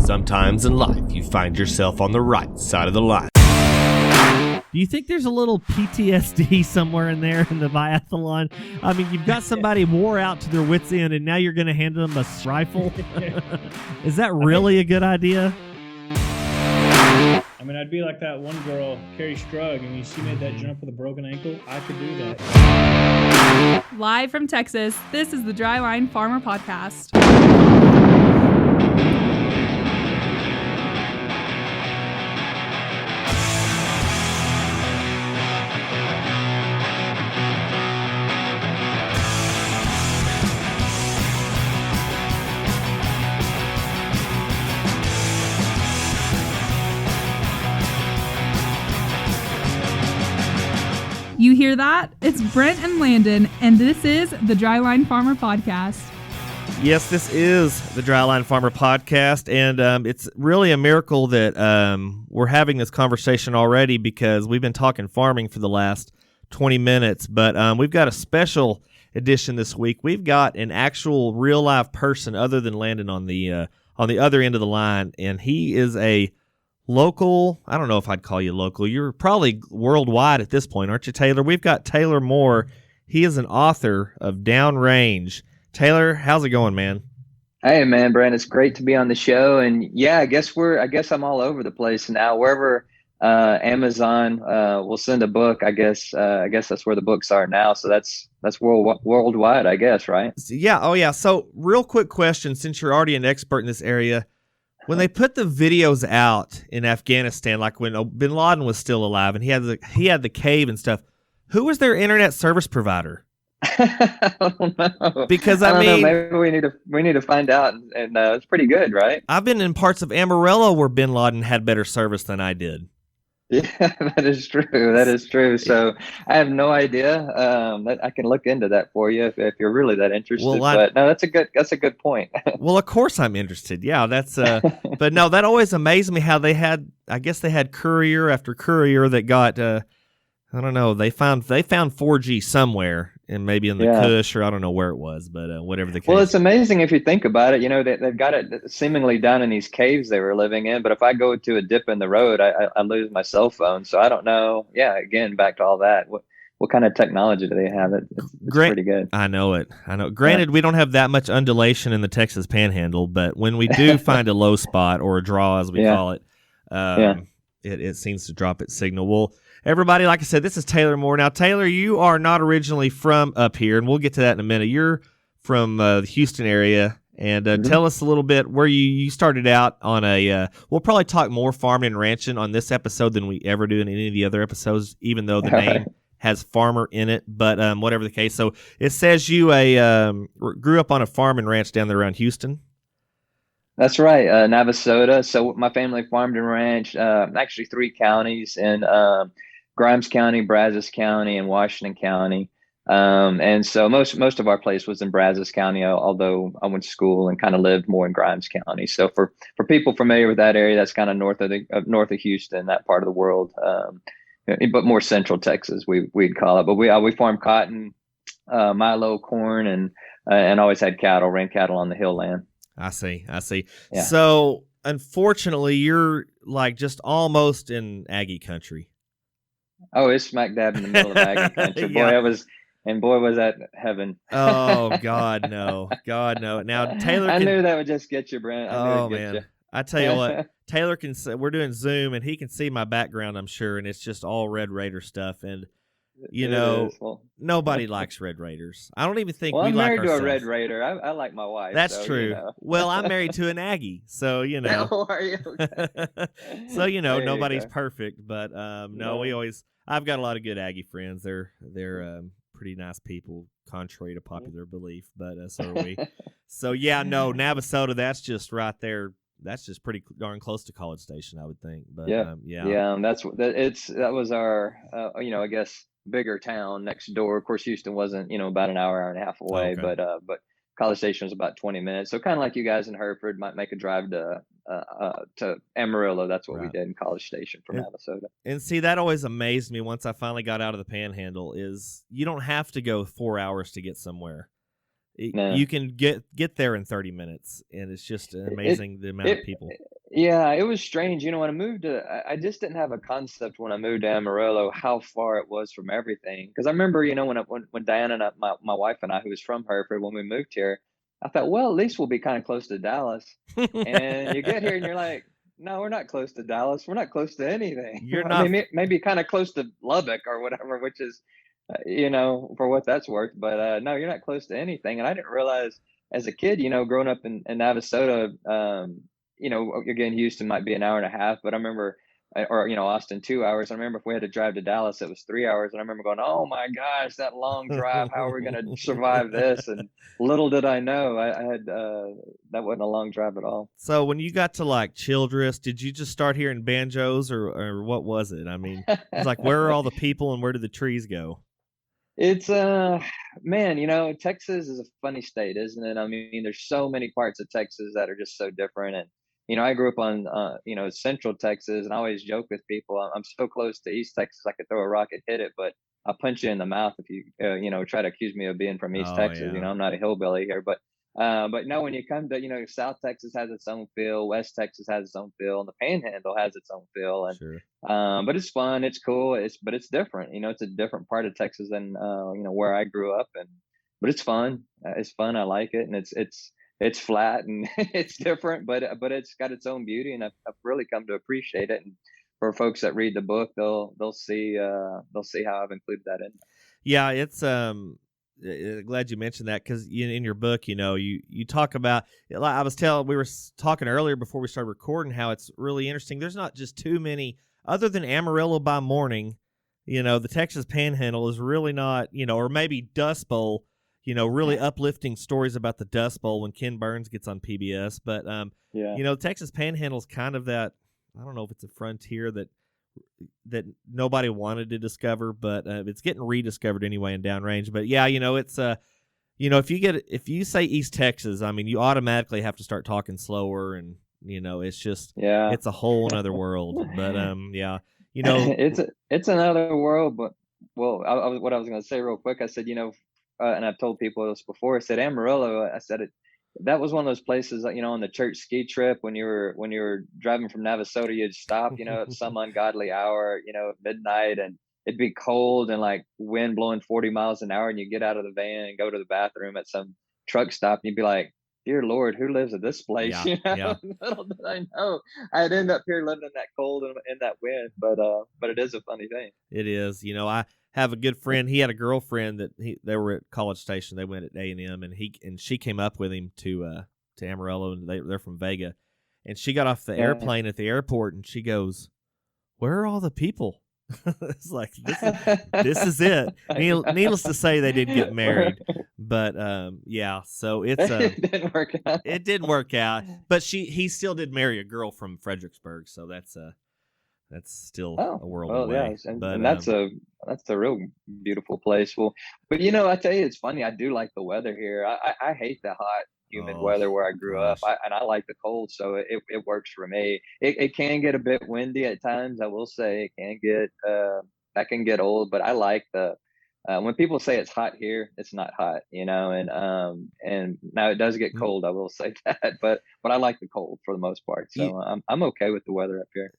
Sometimes in life, you find yourself on the right side of the line. Do you think there's a little PTSD somewhere in there in the biathlon? I mean, you've got somebody wore out to their wits' end, and now you're going to hand them a rifle? Is that really a good idea? I mean, I'd be like that one girl, Carrie Strug, and she made that jump with a broken ankle. I could do that. Live from Texas, this is the Dryline Farmer Podcast. You hear that? It's Brent and Landon, and this is the Dryline Farmer Podcast. Yes, this is the Dryline Farmer Podcast, and it's really a miracle that we're having this conversation already because we've been talking farming for the last 20 minutes, but we've got a special edition this week. We've got an actual real-life person other than Landon on the other end of the line, and he is a local, I don't know if I'd call you local. You're probably worldwide at this point, aren't you, Taylor? We've got Taylor Moore. He is an author of Downrange. Taylor, how's it going, man? Hey, man, Brent, it's great to be on the show. And yeah, I guess I'm all over the place now. Wherever Amazon will send a book, I guess that's where the books are now. So that's worldwide, I guess, right? Yeah. Oh, yeah. So real quick question, since you're already an expert in this area. When they put the videos out in Afghanistan, like when Bin Laden was still alive and he had the cave and stuff, who was their internet service provider? I don't know. Because I mean, know. Maybe we need to find out, and it's pretty good, right? I've been in parts of Amarillo where Bin Laden had better service than I did. Yeah, that is true. That is true. So I have no idea. I can look into that for you if you're really that interested. Well, but no, that's a good point. Well, of course I'm interested. Yeah, that's. But no, that always amazed me how they had. I guess they had courier after courier that got. I don't know. They found 4G somewhere, and maybe in the Kush, or I don't know where it was, but whatever the case. Well, it's amazing if you think about it. You know, they've got it seemingly down in these caves they were living in. But if I go to a dip in the road, I lose my cell phone. So I don't know. Yeah, again, back to all that. What kind of technology do they have? It's pretty good. I know it. Granted, we don't have that much undulation in the Texas Panhandle, but when we do find a low spot or a draw, as we call it, it seems to drop its signal. Well, everybody, like I said, this is Taylor Moore. Now, Taylor, you are not originally from up here, and we'll get to that in a minute. You're from the Houston area, and tell us a little bit where you started out on a we'll probably talk more farming and ranching on this episode than we ever do in any of the other episodes, even though the name has farmer in it, but whatever the case. So it says you grew up on a farm and ranch down there around Houston. That's right, Navasota. So my family farmed and ranched actually 3 counties in Grimes County, Brazos County, and Washington County. And so most of our place was in Brazos County, although I went to school and kind of lived more in Grimes County. So for people familiar with that area, that's kind of north of Houston, that part of the world, but more central Texas, we'd call it. But we farmed cotton, milo, corn, and always had cattle, ran cattle on the hill land. I see. Yeah. So, unfortunately, you're like just almost in Aggie country. Oh, it's smack dab in the middle of Aggie country. Boy, was that heaven. Oh, God, no. God, no. Now, Taylor I knew that would just get you, Brent. Man. I tell you what, Taylor can see, we're doing Zoom, and he can see my background, I'm sure, and it's just all Red Raider stuff, and nobody likes Red Raiders. I don't even think we like ourselves. I'm married to a Red Raider. I like my wife. That's true. You know. Well, I'm married to an Aggie, so Oh, are you? So nobody's go. perfect, but I've got a lot of good Aggie friends. They're pretty nice people, contrary to popular belief, but so are we. So Navasota, that's just right there. That's just pretty darn close to College Station, I would think. But that was our I guess bigger town next door. Of course, Houston wasn't about an hour and a half away, but College Station was about 20 minutes. So kind of like you guys in Hereford might make a drive to Amarillo. That's what we did in College Station from Navasota. And see, that always amazed me once I finally got out of the Panhandle is you don't have to go 4 hours to get somewhere. No. You can get there in 30 minutes, and it's just amazing the amount of people. Yeah, it was strange. When I moved I just didn't have a concept when I moved to Amarillo how far it was from everything. Because I remember, when Diana and my wife and I, who was from Hereford, when we moved here, I thought, well, at least we'll be kind of close to Dallas. And you get here and you're like, no, we're not close to Dallas. We're not close to anything. You're I not. mean, maybe kind of close to Lubbock or whatever, which is, for what that's worth. But no, you're not close to anything. And I didn't realize as a kid, growing up in Navasota, again, Houston might be an hour and a half, but I remember, or Austin 2 hours. I remember if we had to drive to Dallas, it was 3 hours, and I remember going, "Oh my gosh, that long drive! How are we going to survive this?" And little did I know, I had that wasn't a long drive at all. So when you got to like Childress, did you just start hearing banjos, or what was it? I mean, it's like, where are all the people and where do the trees go? It's man, Texas is a funny state, isn't it? I mean, there's so many parts of Texas that are just so different. And I grew up on Central Texas, and I always joke with people, I'm so close to East Texas, I could throw a rock and hit it, but I'll punch you in the mouth if you try to accuse me of being from East Oh, Texas. yeah. I'm not a hillbilly here, but no, when you come to, South Texas has its own feel, West Texas has its own feel, and the Panhandle has its own feel. And Sure. but it's fun, it's cool, but it's different. It's a different part of Texas than where I grew up. But it's fun. It's fun. I like it, and it's flat and it's different, but it's got its own beauty, and I've really come to appreciate it. And for folks that read the book, they'll see how I've included that in. Yeah, it's glad you mentioned that, because in your book, you talk about. We were talking earlier before we started recording, how it's really interesting. There's not just too many, other than Amarillo by Morning. The Texas Panhandle is really not, or maybe Dust Bowl. Really uplifting stories about the Dust Bowl when Ken Burns gets on PBS. But the Texas Panhandle is kind of that. I don't know if it's a frontier that nobody wanted to discover, but it's getting rediscovered anyway in downrange. But yeah, it's if you say East Texas, I mean, you automatically have to start talking slower, and it's just it's a whole other world. But it's another world. But what I was going to say real quick, I said, and I've told people this before, I said Amarillo, I said that was one of those places that, on the church ski trip, when you were driving from Navasota, you'd stop, at some ungodly hour, at midnight, and it'd be cold and like wind blowing 40 miles an hour, and you get out of the van and go to the bathroom at some truck stop, and you'd be like, dear Lord, who lives at this place? Yeah. Little did I know I'd end up here living in that cold and in that wind, but it is a funny thing. It is. I have a good friend. He had a girlfriend that they were at College Station. They went at A&M, and she came up with him to Amarillo, and they're from Vega. And she got off the airplane at the airport, and she goes, "Where are all the people?" It's like, this is it. Needless to say, they did get married, but so it's it didn't work out. It didn't work out, but he still did marry a girl from Fredericksburg, so that's still a world away. Yeah, but and that's a real beautiful place. Well, but I tell you, it's funny. I do like the weather here. I hate the hot, humid weather where I grew up, and I like the cold, so it works for me. It can get a bit windy at times, I will say. It can get that can get old, but I like the when people say it's hot here, it's not hot, and now it does get cold, I will say that, but I like the cold for the most part, so I'm okay with the weather up here.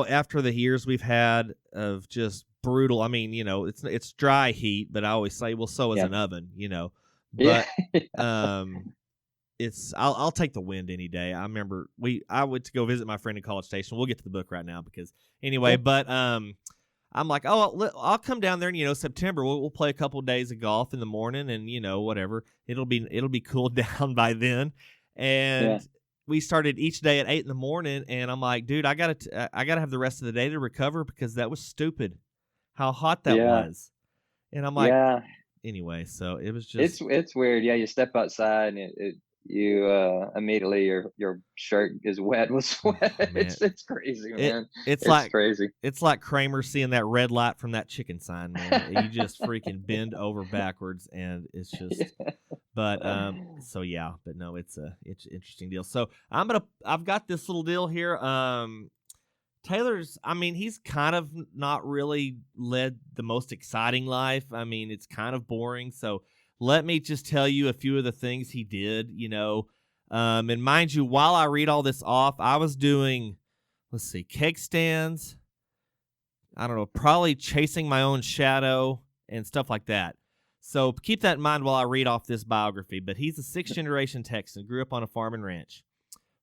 After the years we've had of just brutal, I mean, it's dry heat, but I always say, well, so is an oven, but I'll take the wind any day. I remember I went to go visit my friend in College Station. We'll get to the book right now because anyway, but I'm like, I'll come down there and September we'll play a couple of days of golf in the morning, and whatever, it'll be cooled down by then. And we started each day at 8 a.m, and I'm like, dude, I gotta have the rest of the day to recover, because that was stupid how hot that was. And I'm like, anyway, so it was just it's weird. Yeah, you step outside and you immediately your shirt is wet with sweat. It's crazy, man. It's like crazy. It's like Kramer seeing that red light from that chicken sign, man. You just freaking bend over backwards, and it's just but but no, it's an interesting deal. So I've got this little deal here. Taylor's, I mean, he's kind of not really led the most exciting life. I mean, it's kind of boring. So let me just tell you a few of the things he did. And mind you, while I read all this off, I was doing, keg stands. I don't know, probably chasing my own shadow and stuff like that. So keep that in mind while I read off this biography. But he's a sixth-generation Texan, grew up on a farm and ranch.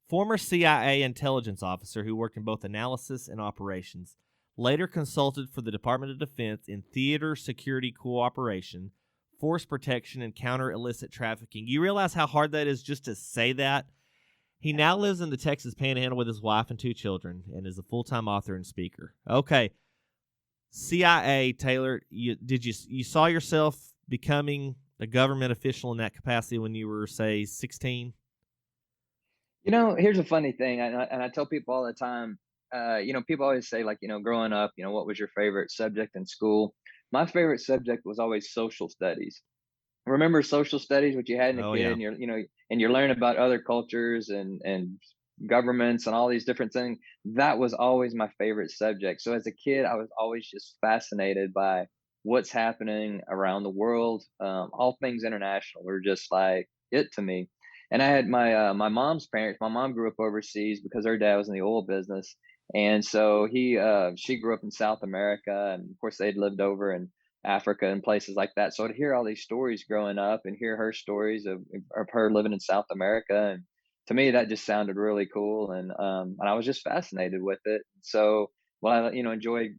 Former CIA intelligence officer who worked in both analysis and operations. Later consulted for the Department of Defense in theater security cooperation, force protection, and counter illicit trafficking. You realize how hard that is just to say that? He now lives in the Texas Panhandle with his wife and 2 children and is a full-time author and speaker. Okay. CIA, Taylor, you saw yourself becoming a government official in that capacity when you were, say, 16? Here's a funny thing, and I tell people all the time, people always say, like, growing up, what was your favorite subject in school? My favorite subject was always social studies. Remember social studies, what you had in a kid, yeah. and you're learning about other cultures and governments and all these different things. That was always my favorite subject. So as a kid, I was always just fascinated by what's happening around the world. All things international were just like it to me. And I had my mom's parents. My mom grew up overseas because her dad was in the oil business, and so she grew up in South America, and of course they'd lived over in Africa and places like that. So I'd hear all these stories growing up and hear her stories of her living in South America, and to me that just sounded really cool, and I was just fascinated with it. So while I enjoyed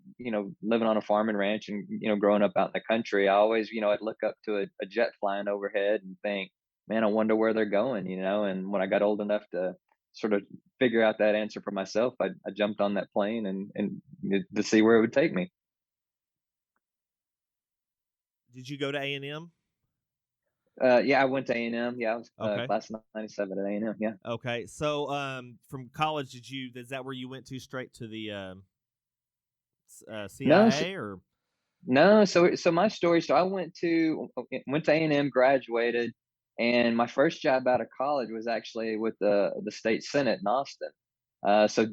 living on a farm and ranch and growing up out in the country, I always I'd look up to a jet flying overhead and think, man, I wonder where they're going, and when I got old enough to sort of figure out that answer for myself, I jumped on that plane and to see where it would take me. Did you go to A&M? Yeah, I went to A&M. Yeah, I was Okay. class of '97 at A&M. Yeah. Okay. So from college, is that where you went to straight to the CIA or? No, so my story. So I went to A&M, graduated, and my first job out of college was actually with the state senate in Austin. So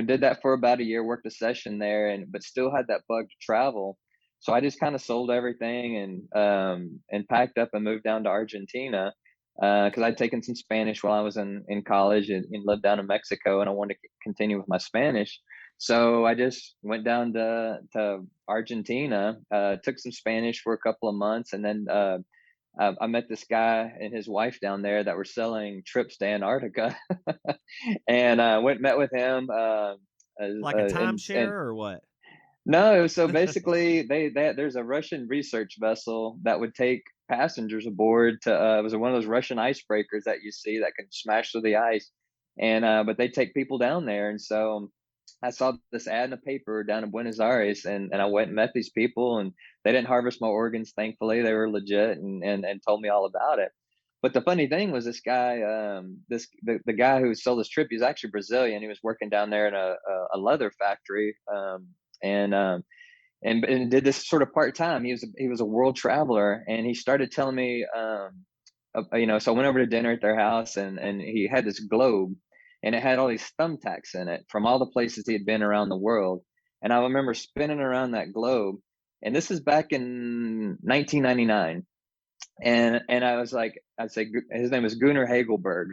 did that for about a year, worked a session there, but still had that bug to travel. So I just kind of sold everything and packed up and moved down to Argentina because I'd taken some Spanish while I was in college and lived down in Mexico, and I wanted to continue with my Spanish. So I just went down to Argentina, took some Spanish for a couple of months, and then I met this guy and his wife down there that were selling trips to Antarctica, and met with him. Like a timeshare or what? No, so basically, there's a Russian research vessel that would take passengers aboard to. It was one of those Russian icebreakers that you see that can smash through the ice, and but they take people down there, and so I saw this ad in the paper down in Buenos Aires, and I went and met these people, and they didn't harvest my organs. Thankfully, they were legit, and told me all about it. But the funny thing was, this guy, the guy who sold this trip, he's actually Brazilian. He was working down there in a leather factory, and and did this sort of part time. He was a world traveler, and he started telling me, So I went over to dinner at their house, and he had this globe, and it had all these thumbtacks in it from all the places he had been around the world. And I remember spinning around that globe, and this is back in 1999. And I was like, I'd say his name is Gunnar Hagelberg.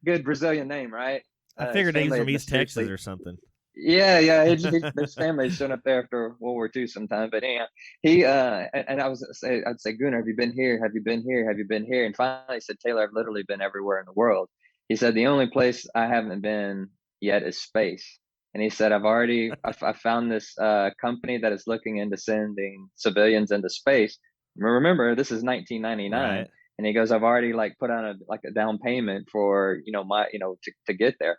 Good Brazilian name, right? I figured he's from East Texas or something. Yeah. His family showed up there after World War II sometime. But anyhow, I'd say, Gunnar, have you been here? Have you been here? Have you been here? And finally he said, Taylor, I've literally been everywhere in the world. He said, the only place I haven't been yet is space. And he said, I found this company that is looking into sending civilians into space. Remember, this is 1999. Right. And he goes, I've already put on a down payment for, to get there.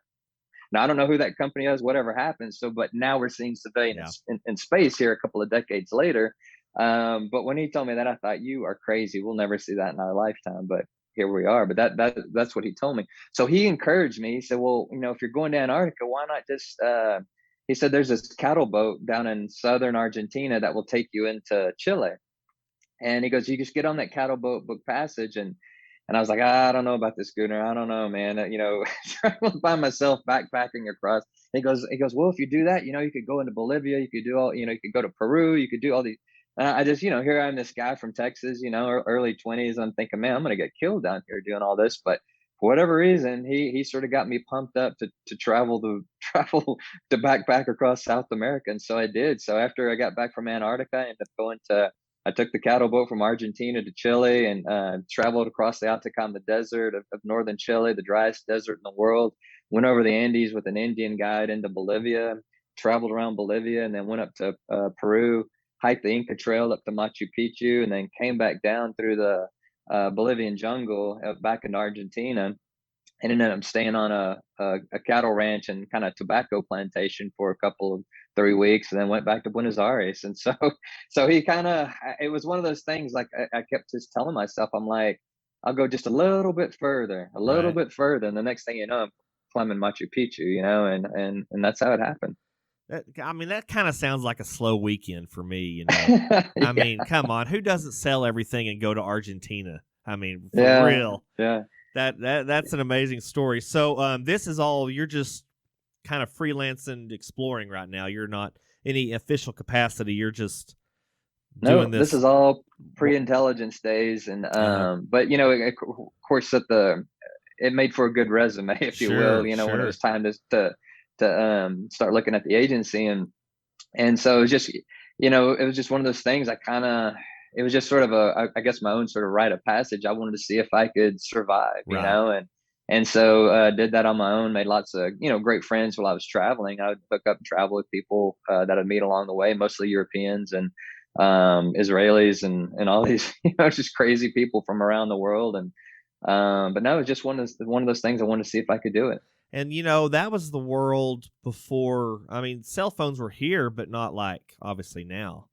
Now, I don't know who that company is, whatever happens. But now we're seeing civilians in space here a couple of decades later. But when he told me that, I thought, you are crazy. We'll never see that in our lifetime. But here we are. But that's what he told me. So he encouraged me. He said, well, if you're going to Antarctica, why not just, he said, there's this cattle boat down in southern Argentina that will take you into Chile. And he goes, you just get on that cattle boat, book passage. And I was like, I don't know about this, Gunnar. I don't know, man. Traveling by myself, backpacking across. He goes, well, if you do that, you could go into Bolivia. You could do all, you could go to Peru. You could do all these And I just, here I'm this guy from Texas, early 20s. I'm thinking, man, I'm going to get killed down here doing all this. But for whatever reason, he sort of got me pumped up to travel to backpack across South America. And so I did. So after I got back from Antarctica, I ended up I took the cattle boat from Argentina to Chile and traveled across the Atacama Desert of northern Chile, the driest desert in the world. Went over the Andes with an Indian guide into Bolivia, traveled around Bolivia, and then went up to Peru, hiked the Inca Trail up to Machu Picchu, and then came back down through the Bolivian jungle back in Argentina, and ended up staying on a cattle ranch and kind of tobacco plantation for a couple of 3 weeks, and then went back to Buenos Aires. And so it was one of those things, like I kept just telling myself, I'm like, I'll go just a little bit further, bit further, and the next thing you know, I'm climbing Machu Picchu, and that's how it happened. That kind of sounds like a slow weekend for me, Yeah. I mean, come on, who doesn't sell everything and go to Argentina? I mean, for real. Yeah. That's an amazing story. So this is all, you're just kind of freelancing, exploring right now. You're not any official capacity. You're just doing this. This is all pre-intelligence days, and but of course it made for a good resume, if you will. When it was time to start looking at the agency, and so it was just it was just one of those things. It was just sort of I guess my own sort of rite of passage. I wanted to see if I could survive, and so did that on my own. Made lots of great friends while I was traveling. I would hook up and travel with people that I'd meet along the way, mostly Europeans and Israelis and all these just crazy people from around the world. And but no, it was just one of those things. I wanted to see if I could do it. And that was the world before. I mean, cell phones were here, but not like obviously now.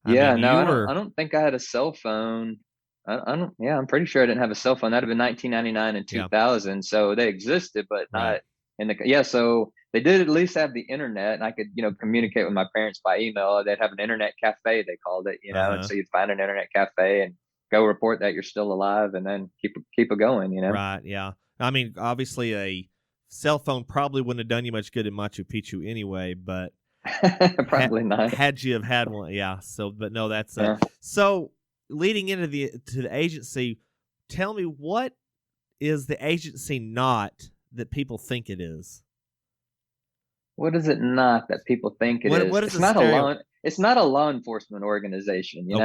I don't think I had a cell phone. I don't. Yeah, I'm pretty sure I didn't have a cell phone. That'd have been 1999 and 2000. Yeah. So they existed, but not in the. Yeah, so they did at least have the internet, and I could communicate with my parents by email. They'd have an internet cafe, they called it, and so you'd find an internet cafe and go report that you're still alive, and then keep it going. Right. Yeah. I mean, obviously a cell phone probably wouldn't have done you much good in Machu Picchu anyway, but probably not. Had you have had one, yeah. So, but no, that's so. Leading into the agency, tell me, what is the agency not that people think it is? What is it not that people think it is? What is it's not a law enforcement organization, know,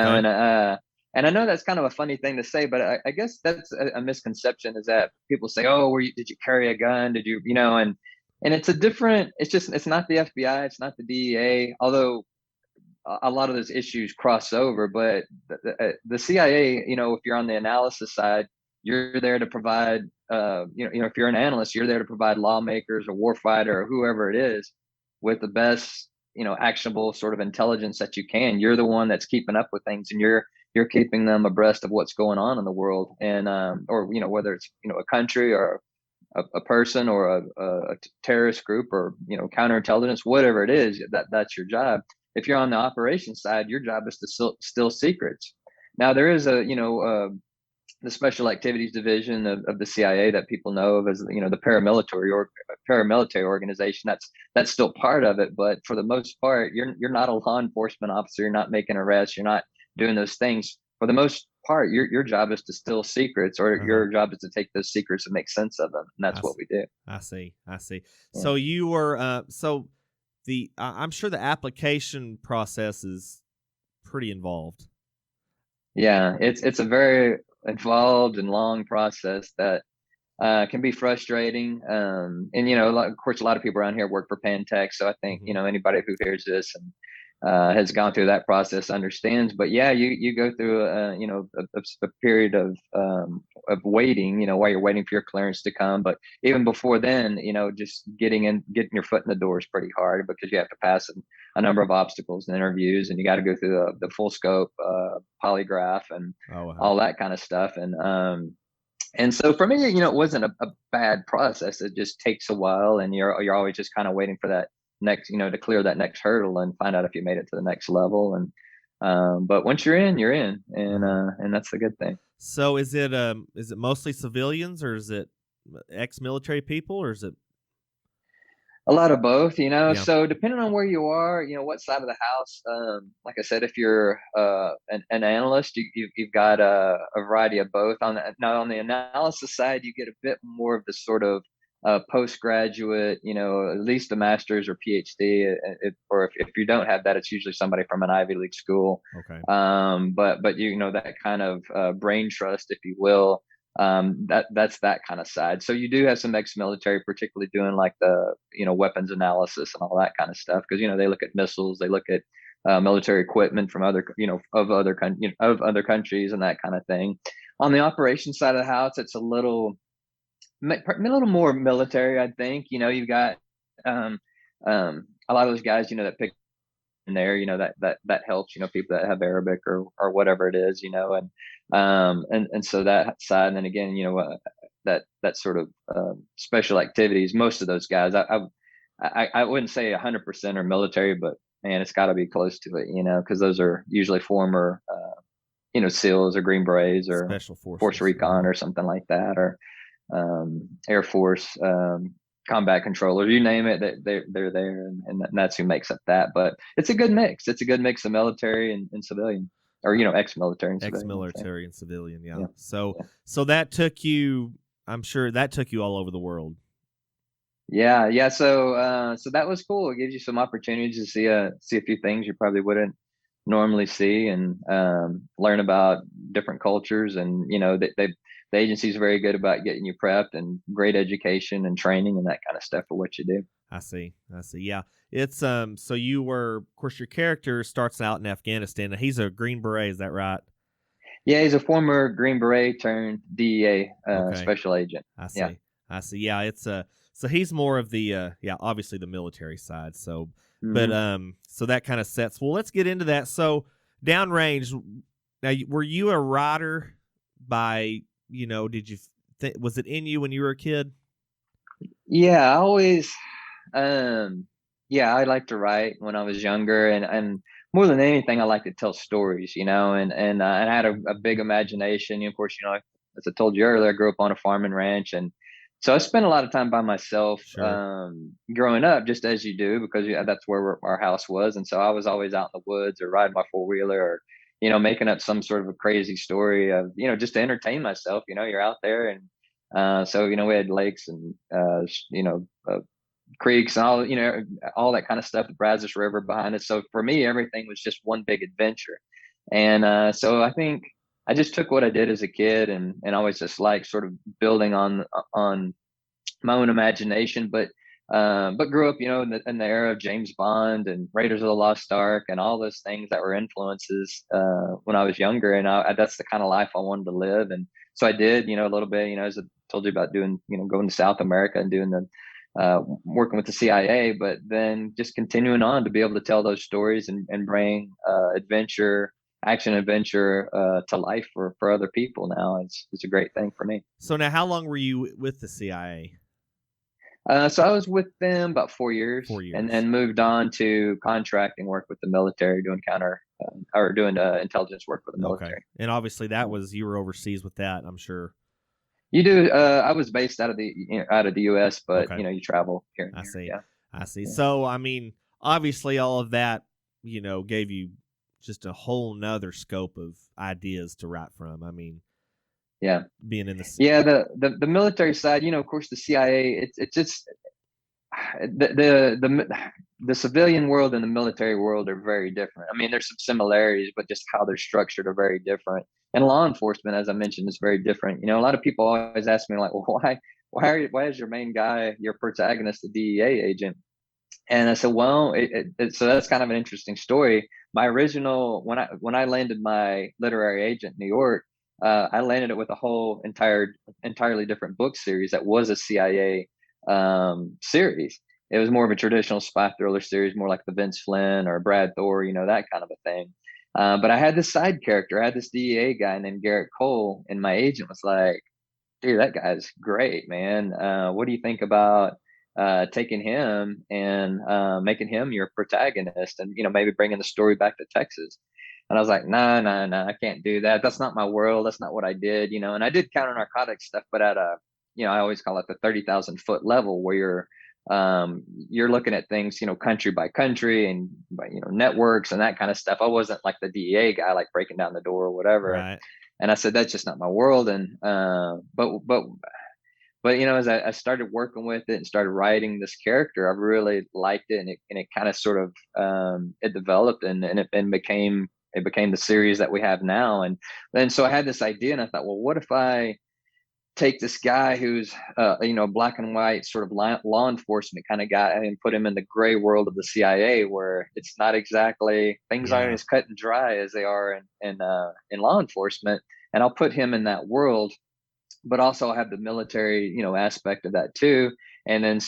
and I know that's kind of a funny thing to say, but I guess that's a misconception, is that people say, "Oh, did you carry a gun? Did you, And it's it's not the FBI, it's not the DEA, although a lot of those issues cross over. But the CIA, if you're on the analysis side, you're there to provide, if you're an analyst, you're there to provide lawmakers or warfighter or whoever it is with the best, actionable sort of intelligence that you can. You're the one that's keeping up with things, and you're keeping them abreast of what's going on in the world, and or whether it's a country or a person or a terrorist group or counterintelligence, whatever it is, that's your job. If you're on the operations side, your job is to steal secrets. Now there is the Special Activities Division of the CIA that people know of as the paramilitary organization. That's still part of it, but for the most part, you're not a law enforcement officer. You're not making arrests. You're not doing those things. For the most part, your job is to steal secrets, or your job is to take those secrets and make sense of them, and that's what we do. I see. Yeah. So you were I'm sure the application process is pretty involved. Yeah, it's a very involved and long process that can be frustrating. And of course, a lot of people around here work for Pantex, so I think anybody who hears this and has gone through that process understands. But yeah, you go through a period of waiting, while you're waiting for your clearance to come. But even before then, just getting your foot in the door is pretty hard, because you have to pass a number of obstacles and interviews, and you got to go through the full scope polygraph and all that kind of stuff. And so for me, it wasn't a bad process. It just takes a while, and you're always just kind of waiting for that next, to clear that next hurdle and find out if you made it to the next level. And but once you're in, and that's the good thing. So is it mostly civilians, or is it ex-military people, or is it? A lot of both, Yeah. So depending on where you are, what side of the house. Like I said, if you're an analyst, you've got a variety of both. Now on the analysis side, you get a bit more of the sort of postgraduate, at least a master's or PhD. Or if you don't have that, it's usually somebody from an Ivy League school. Okay. But that kind of brain trust, if you will. That's that kind of side. So you do have some ex-military, particularly doing like the weapons analysis and all that kind of stuff, because they look at missiles, they look at military equipment from other of other countries and that kind of thing. On the operations side of the house, it's a little more military, I think. You've got a lot of those guys that pick in there, that helps, people that have Arabic or whatever it is, and so that side. And then again, that sort of special activities, most of those guys, I wouldn't say 100% are military, but man, it's got to be close to it, because those are usually former SEALs or Green Berets or Special Force Recon or something like that, or Air Force combat controllers, you name it, they're there, and that's who makes up that. But it's a good mix. It's a good mix of military and civilian, or ex-military and civilian. Yeah. So that took you. I'm sure that took you all over the world. Yeah. So that was cool. It gives you some opportunities to see a few things you probably wouldn't normally see, and learn about different cultures. And the agency is very good about getting you prepped and great education and training and that kind of stuff for what you do. I see. Yeah. It's so you were, of course, your character starts out in Afghanistan. He's a Green Beret, is that right? Yeah, he's a former Green Beret turned DEA special agent. I see. Yeah, it's so he's more of the obviously the military side. So but so that kind of sets. Well, let's get into that. So downrange, now were you a writer by did you was it in you when you were a kid? Yeah, I always I liked to write when I was younger, and more than anything, I like to tell stories, and I had a big imagination. Of course, as I told you earlier, I grew up on a farm and ranch, and so I spent a lot of time by myself. Sure. Growing up, just as you do, because that's where our house was, and so I was always out in the woods or riding my 4-wheeler, or making up some sort of a crazy story of just to entertain myself. You're out there, and so we had lakes and creeks and all that kind of stuff, the Brazos River behind us. So for me, everything was just one big adventure. And so I think I just took what I did as a kid, and always just like sort of building on my own imagination, but grew up, in the era of James Bond and Raiders of the Lost Ark and all those things that were influences when I was younger. And that's the kind of life I wanted to live. And so I did, a little bit, as I told you about doing, going to South America and doing the working with the CIA, but then just continuing on to be able to tell those stories and bring action adventure to life for other people. Now it's a great thing for me. So now, how long were you with the CIA? So I was with them about 4 years. 4 years, and then moved on to contracting work with the military, doing doing intelligence work with the military. Okay. And obviously that was, you were overseas with that, I'm sure. You do. I was based out of the U.S., but you travel here. And I see. Yeah. I see. So I mean, obviously, all of that gave you just a whole nother scope of ideas to write from. I mean, yeah, being in the the military side, of course, the CIA. It's just the civilian world and the military world are very different. I mean, there's some similarities, but just how they're structured are very different. And law enforcement, as I mentioned, is very different. A lot of people always ask me, like, well, why is your main guy, your protagonist, a DEA agent? And I said, well, so that's kind of an interesting story. My original, when I landed my literary agent in New York, I landed it with a whole entirely different book series that was a CIA series. It was more of a traditional spy thriller series, more like the Vince Flynn or Brad Thor, that kind of a thing. But I had this side character. I had this DEA guy named Garrett Cole, and my agent was like, dude, that guy's great, man. What do you think about taking him and making him your protagonist, and maybe bringing the story back to Texas? And I was like, nah, I can't do that. That's not my world. That's not what I did, And I did counter narcotics stuff, but at I always call it the 30,000 foot level, where you're you're looking at things, country by country and by, networks and that kind of stuff. I wasn't like the DEA guy, like breaking down the door or whatever. Right. And I said, that's just not my world. And, but as I started working with it and started writing this character, I really liked it, and it kind of sort of it developed and it became the series that we have now. And then so I had this idea, and I thought, well, what if I take this guy who's black and white sort of law enforcement kind of guy and put him in the gray world of the CIA, where it's not exactly things aren't as cut and dry as they are in law enforcement, and I'll put him in that world. But also I have the military, aspect of that too. And then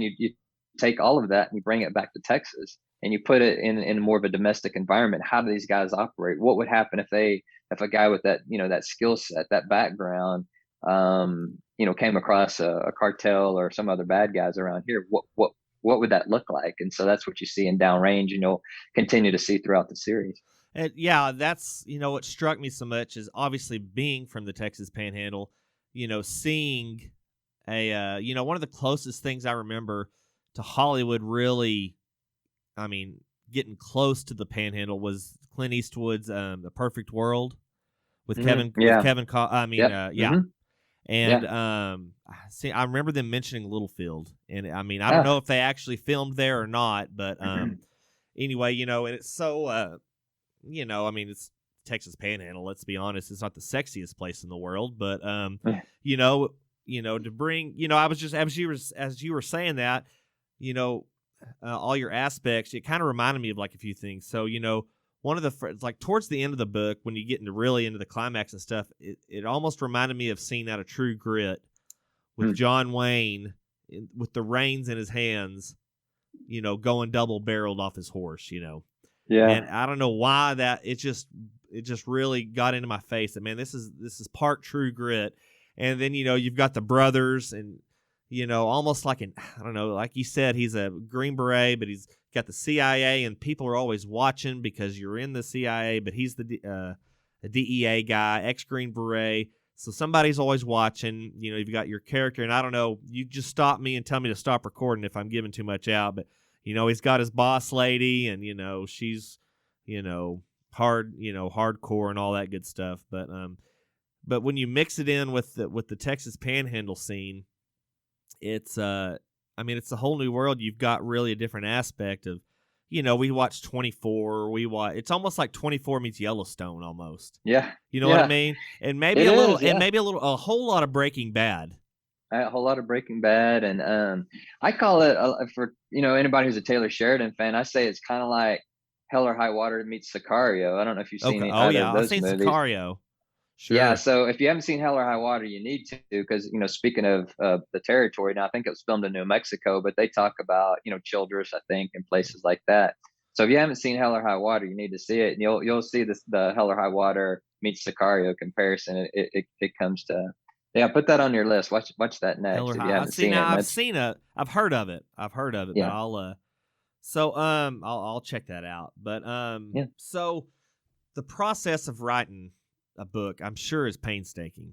you take all of that and you bring it back to Texas and you put it in more of a domestic environment. How do these guys operate? What would happen if a guy with that, that skill set, that background, came across a cartel or some other bad guys around here? What would that look like? And so that's what you see in Downrange, and you'll continue to see throughout the series. And yeah, that's, what struck me so much is obviously being from the Texas Panhandle, seeing one of the closest things I remember to Hollywood really, getting close to the Panhandle was Clint Eastwood's The Perfect World with Kevin. Mm-hmm. And see, I remember them mentioning Littlefield, and I don't know if they actually filmed there or not, but anyway, and it's so. It's Texas Panhandle. Let's be honest; it's not the sexiest place in the world, but to bring, I was just as you were saying that, all your aspects, it kind of reminded me of like a few things. So, one of the like towards the end of the book, when you get into the climax and stuff, it almost reminded me of seeing out of True Grit with John Wayne with the reins in his hands, going double barreled off his horse, Yeah. And I don't know why that it just really got into my face that, man, this is part True Grit. And then, you've got the brothers and, almost like I don't know, like you said, he's a Green Beret, but he's got the CIA and people are always watching because you're in the CIA, but he's the DEA guy, ex-Green Beret. So somebody's always watching, you've got your character, and I don't know, you just stop me and tell me to stop recording if I'm giving too much out, but he's got his boss lady, and she's hardcore and all that good stuff. But when you mix it in with the Texas Panhandle scene, it's it's a whole new world. You've got really a different aspect of, we watch 24. It's almost like 24 meets Yellowstone almost. Yeah. You know what I mean? And maybe a whole lot of Breaking Bad. A whole lot of Breaking Bad, and I call it for anybody who's a Taylor Sheridan fan, I say it's kind of like Hell or High Water meets Sicario. I don't know if you've seen any of those I've seen movies. Sicario. Sure. Yeah, so if you haven't seen Hell or High Water, you need to, because speaking of the territory, now I think it was filmed in New Mexico, but they talk about Childress, I think, and places like that. So if you haven't seen Hell or High Water, you need to see it, and you'll see the Hell or High Water meets Sicario comparison. It comes to. Yeah, put that on your list. Watch that next. If you haven't seen it. I've heard of it. Yeah. But I'll check that out. But so the process of writing a book, I'm sure, is painstaking.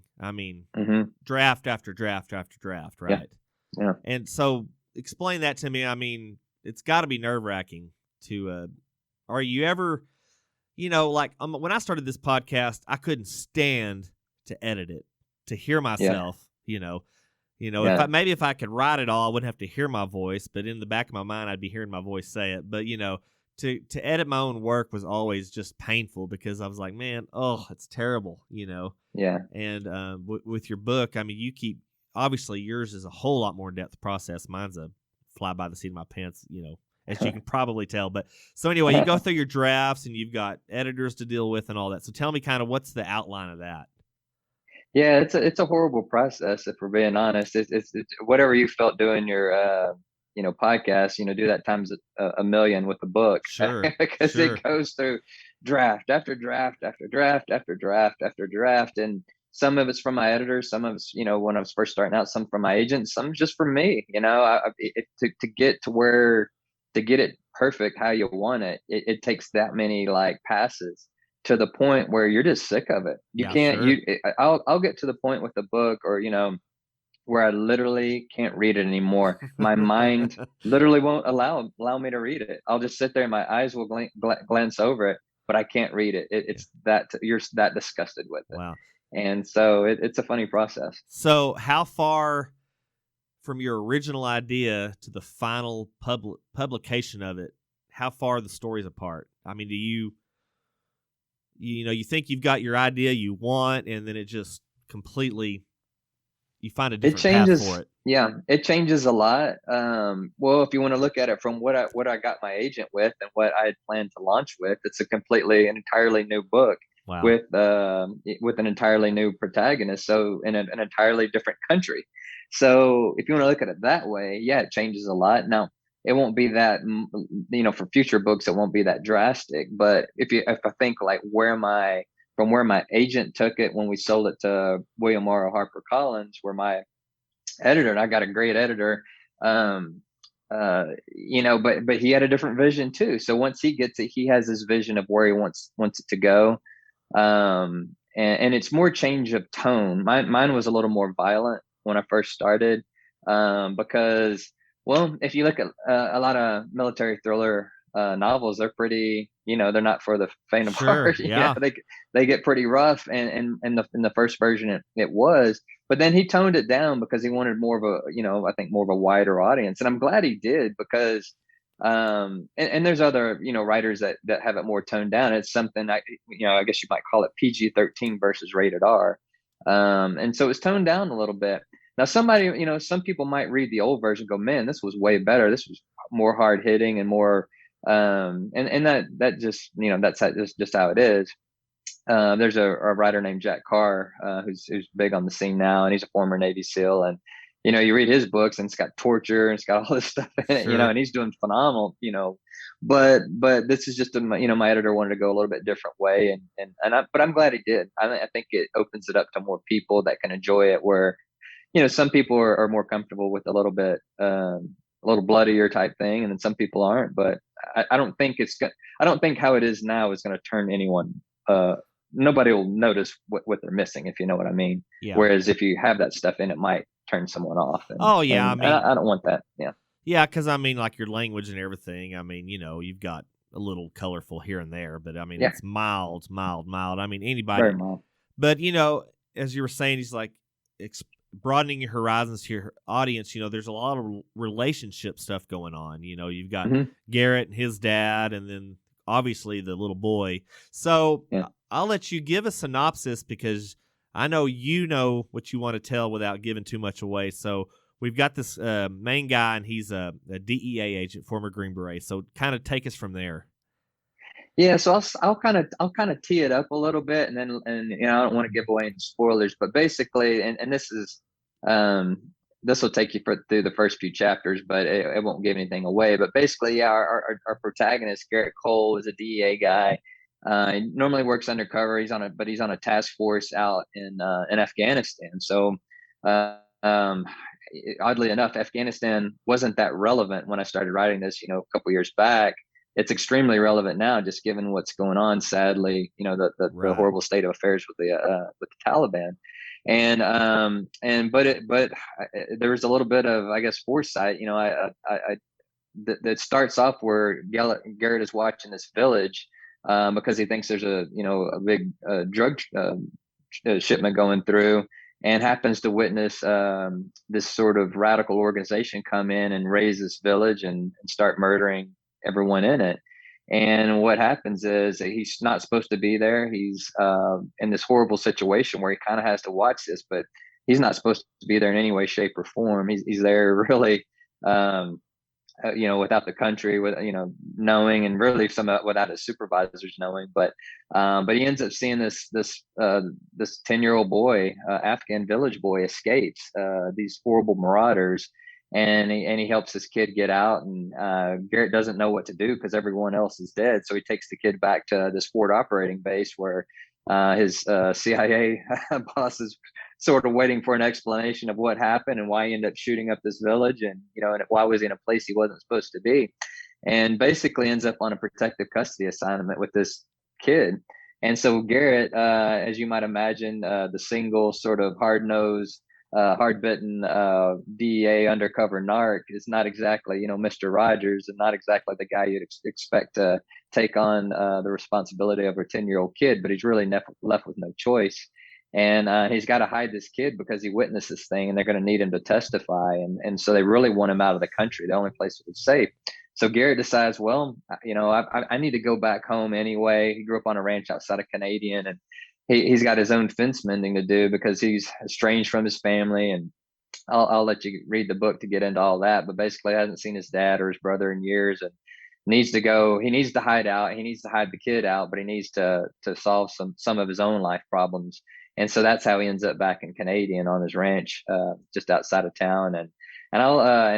Draft after draft after draft, right? Yeah. And so explain that to me. It's got to be nerve-wracking to. Are you ever, when I started this podcast, I couldn't stand to edit it. To hear myself, if I could write it all, I wouldn't have to hear my voice, but in the back of my mind, I'd be hearing my voice say it. But, to edit my own work was always just painful because I was like, man, it's terrible, Yeah. And with your book, you keep, obviously yours is a whole lot more in-depth process. Mine's a fly by the seat of my pants, as you can probably tell. But so anyway, you go through your drafts and you've got editors to deal with and all that. So tell me kind of what's the outline of that? Yeah, it's a horrible process, if we're being honest. It's whatever you felt doing your podcast, do that times a million with the book. Sure. Because it goes through draft after draft after draft after draft after draft, and some of it's from my editors, some of it's when I was first starting out, some from my agent, some just from me. To get it perfect how you want it, it takes that many passes. To the point where you're just sick of it. You can't. Sure. I'll get to the point with the book, or where I literally can't read it anymore. My mind literally won't allow me to read it. I'll just sit there and my eyes will glance over it, but I can't read it. It's that you're that disgusted with it. Wow. And so it's a funny process. So how far from your original idea to the final publication of it, how far are the stories apart? I mean, do you think you've got your idea you want, and then it just completely, you find a different path for it? Yeah, it changes a lot. Well, if you want to look at it from what I got my agent with and what I had planned to launch with, it's an entirely new book. Wow. With an entirely new protagonist, so in an entirely different country. So if you want to look at it that way, yeah, it changes a lot. Now, it won't be that, for future books, it won't be that drastic. But if I think like from where my agent took it when we sold it to William Morrow HarperCollins, where my editor, and I got a great editor, but he had a different vision too. So once he gets it, he has this vision of where he wants it to go. And it's more change of tone. Mine was a little more violent when I first started, because, well, if you look at a lot of military thriller novels, they're pretty, they're not for the faint of heart. Yeah. They get pretty rough, and in the first version it was, but then he toned it down because he wanted more of a, I think more of a wider audience, and I'm glad he did, because and there's other writers that have it more toned down. It's something I guess you might call it PG-13 versus rated R, and so it's toned down a little bit. Now some people might read the old version and go, man, this was way better, this was more hard hitting and more and that just that's just how it is. There's a writer named Jack Carr, who's big on the scene now, and he's a former Navy SEAL, and you read his books and it's got torture and it's got all this stuff in it, Sure. and he's doing phenomenal, but this is just my editor wanted to go a little bit different way, but I'm glad he did. I think it opens it up to more people that can enjoy it, where some people are more comfortable with a little bit a little bloodier type thing, and then some people aren't. But I don't think how it is now is going to turn anyone. Nobody will notice what they're missing, if you know what I mean. Yeah. Whereas if you have that stuff in, it might turn someone off. Oh yeah, I mean, I don't want that. Yeah. Yeah, because I mean, like your language and everything. I mean, you've got a little colorful here and there, but I mean, it's mild. I mean, anybody. Very mild. But as you were saying, he's like broadening your horizons to your audience. There's a lot of relationship stuff going on. You've got Garrett and his dad, and then obviously the little boy. So I'll let you give a synopsis, because I know what you want to tell without giving too much away. So we've got this main guy, and he's a DEA agent, former Green Beret. So kind of take us from there. Yeah, so I'll kind of tee it up a little bit, and then I don't want to give away any spoilers, but basically, and this is this will take you through the first few chapters, but it won't give anything away. But basically, our protagonist, Garrett Cole, is a DEA guy. He normally works undercover. He's on a task force out in Afghanistan. So oddly enough, Afghanistan wasn't that relevant when I started writing this, a couple years back. It's extremely relevant now, just given what's going on. Sadly, the horrible state of affairs with the Taliban, but there was a little bit of, I guess, foresight. That starts off where Garrett is watching this village because he thinks there's a big drug shipment going through, and happens to witness this sort of radical organization come in and raise this village and start murdering everyone in it. And what happens is that he's not supposed to be there. He's in this horrible situation where he kind of has to watch this, but he's not supposed to be there in any way, shape, or form. He's there really, without the country, with knowing, and really without his supervisors knowing. But he ends up seeing this 10-year-old boy, Afghan village boy, escapes these horrible marauders. And he helps this kid get out, and Garrett doesn't know what to do because everyone else is dead. So he takes the kid back to this forward operating base where his CIA boss is sort of waiting for an explanation of what happened and why he ended up shooting up this village, and and why was he in a place he wasn't supposed to be, and basically ends up on a protective custody assignment with this kid. And so Garrett, as you might imagine, the single sort of hard-nosed hard-bitten DEA undercover narc is not exactly, Mr. Rogers, and not exactly the guy you'd expect to take on the responsibility of a 10-year-old kid, but he's really left with no choice. And he's got to hide this kid because he witnessed this thing, and they're going to need him to testify. And so they really want him out of the country, the only place it was safe. So Garrett decides, well, I need to go back home anyway. He grew up on a ranch outside of Canadian, and he's got his own fence mending to do because he's estranged from his family. And I'll let you read the book to get into all that. But basically, hasn't seen his dad or his brother in years, and needs to go. He needs to hide out. He needs to hide the kid out, but he needs to solve some of his own life problems. And so that's how he ends up back in Canadian on his ranch, just outside of town. And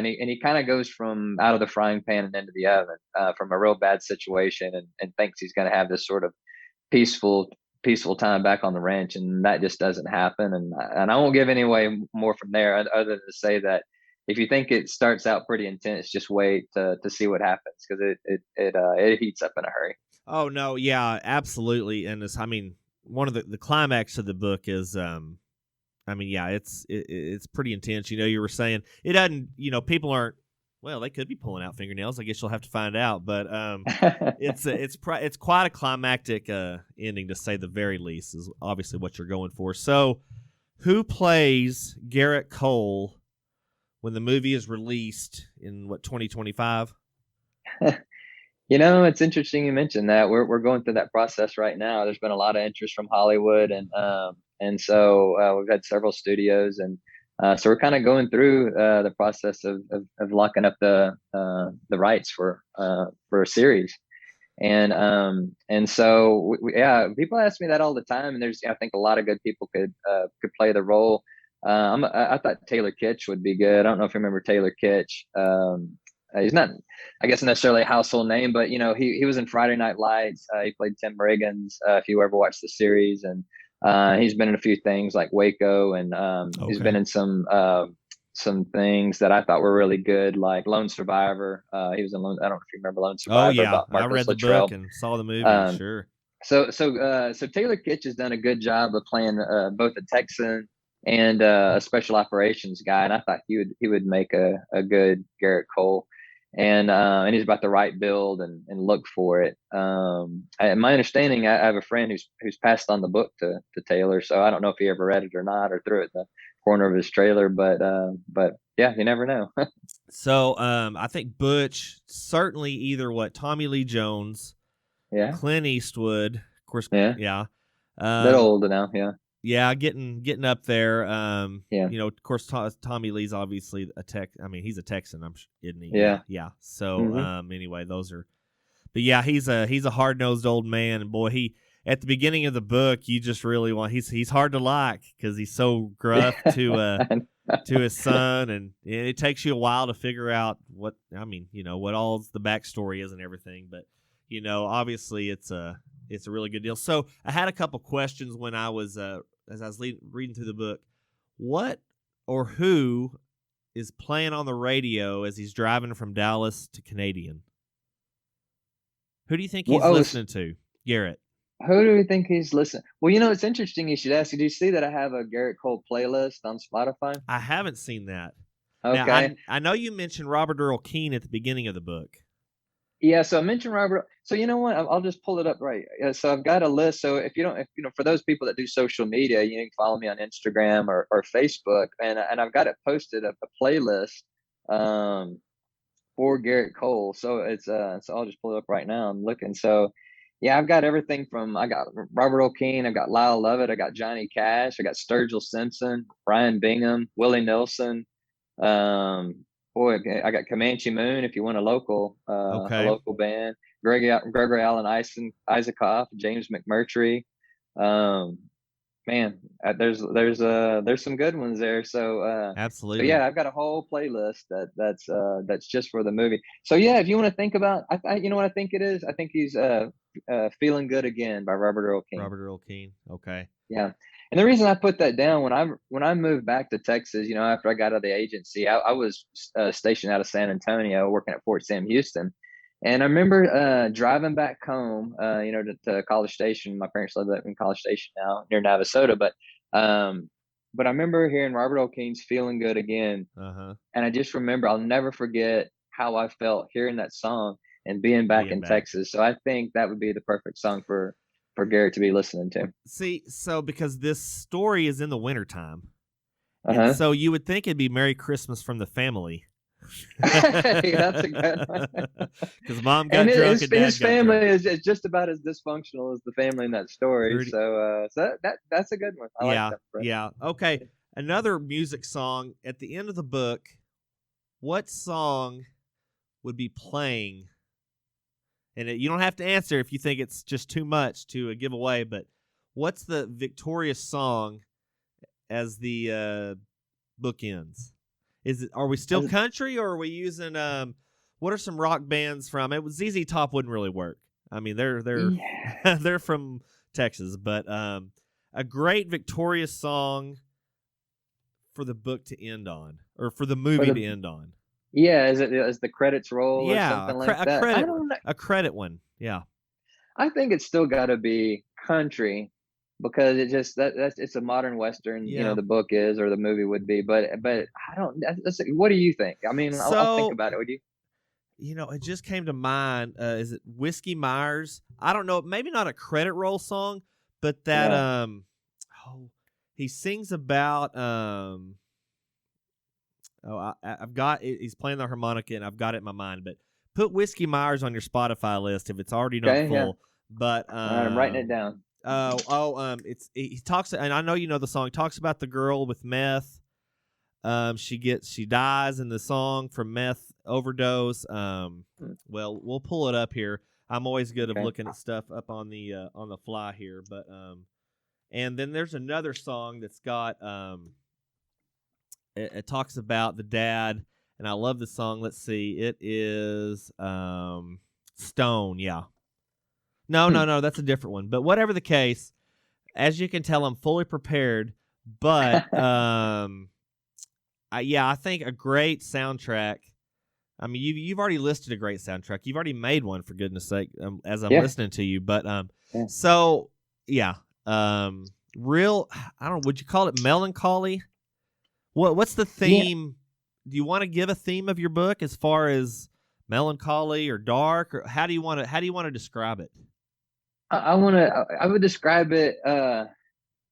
he kind of goes from out of the frying pan and into the oven, from a real bad situation, and thinks he's going to have this sort of peaceful time back on the ranch, and that just doesn't happen. And I won't give any way more from there, other than to say that if you think it starts out pretty intense, just wait to see what happens, because it heats up in a hurry. Oh no, yeah, absolutely. And one of the climax of the book is, it's pretty intense. You were saying it doesn't. People aren't. Well, they could be pulling out fingernails. I guess you'll have to find out. But it's quite a climactic ending, to say the very least, is obviously what you're going for. So, who plays Garrett Cole when the movie is released in 2025? It's interesting you mentioned that. We're going through that process right now. There's been a lot of interest from Hollywood, and so we've had several studios, and so we're kind of going through the process of locking up the rights for a series. And so people ask me that all the time, and I think a lot of good people could play the role. I thought Taylor Kitsch would be good. I don't know if you remember Taylor Kitsch. He's not, I guess, necessarily a household name, but he was in Friday Night Lights. He played Tim Riggins, if you ever watched the series, and he's been in a few things like Waco, and he's been in some things that I thought were really good, like Lone Survivor. He was in I don't know if you remember Lone Survivor. Oh yeah, I read the book and saw the movie. Sure. So Taylor Kitsch has done a good job of playing both a Texan and a special operations guy, and I thought he would make a good Garrett Cole. And he's about the right build and look for it. My understanding, I have a friend who's passed on the book to Taylor, so I don't know if he ever read it or not, or threw it in the corner of his trailer. But yeah, you never know. So I think Butch, certainly either Tommy Lee Jones, Clint Eastwood, of course, yeah. They're old now, yeah. Yeah, getting up there. Of course, Tommy Lee's obviously he's a Texan, isn't he? Yeah. So, anyway, those are. But yeah, he's a hard nosed old man, and boy, he at the beginning of the book, you just really want. He's hard to like because he's so gruff to his son, and it takes you a while to figure out what all the backstory is and everything. But obviously, it's a really good deal. So I had a couple questions when I was as I was reading through the book. What or who is playing on the radio as he's driving from Dallas to Canadian? Who do you think he's listening to, Garrett? Who do we think he's listening? Well, it's interesting you should ask. Do you see that I have a Garrett Cole playlist on Spotify? I haven't seen that. Okay. Now, I know you mentioned Robert Earl Keen at the beginning of the book. Yeah, so I mentioned Robert. So you know what? I'll just pull it up right. So I've got a list. So if for those people that do social media, you can follow me on Instagram or Facebook, and I've got it posted a playlist for Garrett Cole. So so I'll just pull it up right now. I'm looking. So yeah, I've got everything from I got Robert O'Keen, I've got Lyle Lovett, I got Johnny Cash, I got Sturgill Simpson, Brian Bingham, Willie Nelson. I got Comanche Moon, if you want a local band. Gregory Allen Isaacoff, James McMurtry. There's some good ones there. So absolutely. So yeah, I've got a whole playlist that's just for the movie. So yeah, if you want to think about, you know what I think it is. I think he's Feeling Good Again by Robert Earl Keen. Robert Earl Keen. Okay. Yeah. And the reason I put that down, when I moved back to Texas, after I got out of the agency, I was stationed out of San Antonio working at Fort Sam Houston. And I remember driving back home, to College Station. My parents live in College Station now, near Navasota. But but I remember hearing Robert Earl Keen's "Feeling Good Again," Uh-huh. and I just remember I'll never forget how I felt hearing that song and being back in Texas. So I think that would be the perfect song for Garrett to be listening to. See, so because this story is in the wintertime, Uh-huh. and so you would think it'd be Merry Christmas from the Family. That's a good one. Because Mom got drunk and Dad his family got drunk. is just about as dysfunctional as the family in that story. So that's a good one. I like that, Brent. Yeah. Okay. Another music song at the end of the book. What song would be playing? And you don't have to answer if you think it's just too much to give away, but what's the victorious song as the book ends? Are we still country, or are we using what are some rock bands from? ZZ Top wouldn't really work. I mean, they're they're from Texas, but a great victorious song for the book to end on, or for the movie to end on. Yeah, as the credits roll, or something like that. I don't know. A credit one. Yeah. I think it's still got to be country, because it just it's a modern Western. Yeah. The book is, or the movie would be, but I don't. What do you think? I mean, I'll think about it. Would you? It just came to mind. Is it Whiskey Myers? I don't know. Maybe not a credit roll song, but that he sings about I've got it. He's playing the harmonica, and I've got it in my mind. But put Whiskey Myers on your Spotify list if it's already not full. Yeah. But I'm writing it down. He talks, and I know you know the song. He talks about the girl with meth. She dies in the song from meth overdose. Well, we'll pull it up here. I'm always good at looking at stuff up on the fly here, but and then there's another song that's got it talks about the dad, and I love the song. Let's see, it is Stone. Yeah. No, that's a different one. But whatever the case, as you can tell, I'm fully prepared. But I think a great soundtrack. I mean, you've already listed a great soundtrack. You've already made one, for goodness sake, as I'm listening to you. But so yeah, real. I don't know. Would you call it melancholy? What's the theme? Yeah. Do you want to give a theme of your book as far as melancholy or dark, or how do you want to describe it? I would describe it.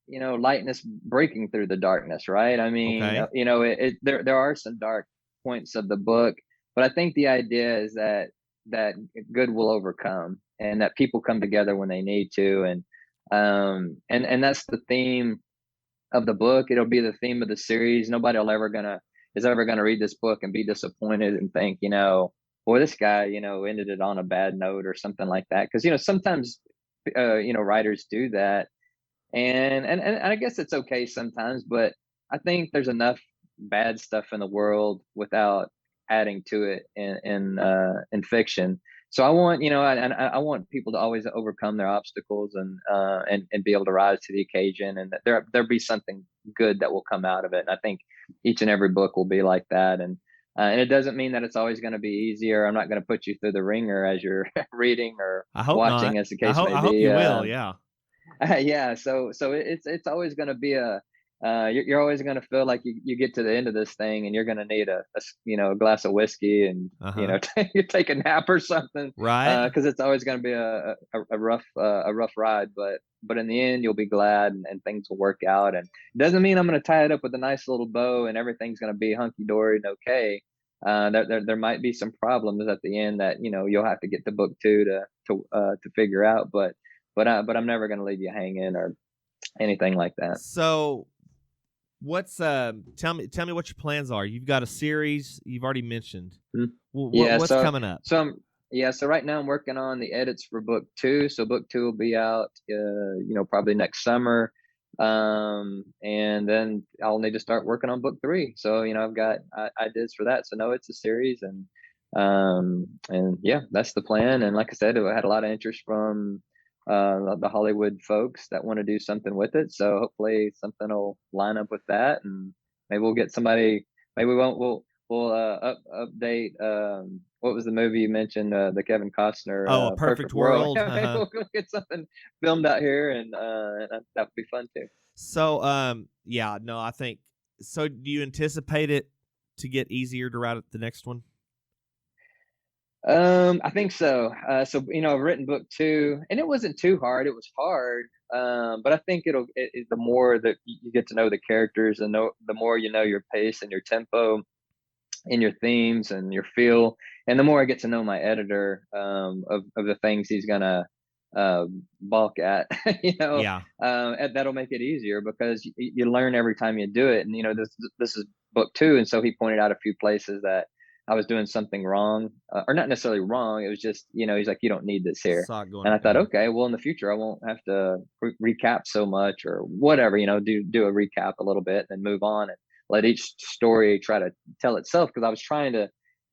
Lightness breaking through the darkness, right? I mean, there are some dark points of the book, but I think the idea is that good will overcome, and that people come together when they need to, and that's the theme of the book. It'll be the theme of the series. Nobody is ever gonna read this book and be disappointed and think, boy, this guy, ended it on a bad note or something like that. Because sometimes, writers do that. And I guess it's okay sometimes, but I think there's enough bad stuff in the world without adding to it in fiction. So I want, I want people to always overcome their obstacles and be able to rise to the occasion, and that there'll be something good that will come out of it. And I think each and every book will be like that. And it doesn't mean that it's always going to be easier. I'm not going to put you through the ringer as you're reading or watching, not. As the case may be. I hope you will. Yeah. Yeah, so it's always going to be you're always going to feel like you get to the end of this thing and you're going to need a glass of whiskey and you take a nap or something, right? Because it's always going to be a rough ride, but in the end you'll be glad and things will work out. And it doesn't mean I'm going to tie it up with a nice little bow and everything's going to be hunky dory and okay. There might be some problems at the end that you'll have to get the book to figure out, but I'm never going to leave you hanging or anything like that. So what's tell me what your plans are. You've got a series you've already mentioned. Mm-hmm. What's coming up? So right now I'm working on the edits for book 2. So book 2 will be out probably next summer. And then I'll need to start working on book 3. So I've got ideas for that. So no, it's a series, and yeah, that's the plan. And like I said, I had a lot of interest from the Hollywood folks that want to do something with it. So hopefully something will line up with that, and maybe we'll get somebody. Maybe we'll update. What was the movie you mentioned? The Kevin Costner. A Perfect World. Maybe we'll get something filmed out here, and that would be fun too. So, yeah, no, I think so. Do you anticipate it to get easier to write the next one? I think so. So I've written book 2, and it wasn't too hard. It was hard, but I think the more that you get to know the characters, and the more you know your pace and your tempo, and your themes and your feel, and the more I get to know my editor, of the things he's gonna balk at, Yeah. and that'll make it easier because you learn every time you do it. And this is book 2, and so he pointed out a few places that I was doing something wrong, or not necessarily wrong. It was just, he's like, you don't need this here. Saw it going And I thought, down. okay, well, in the future, I won't have to recap so much or whatever, do a recap a little bit and then move on and let each story try to tell itself. Cause I was trying to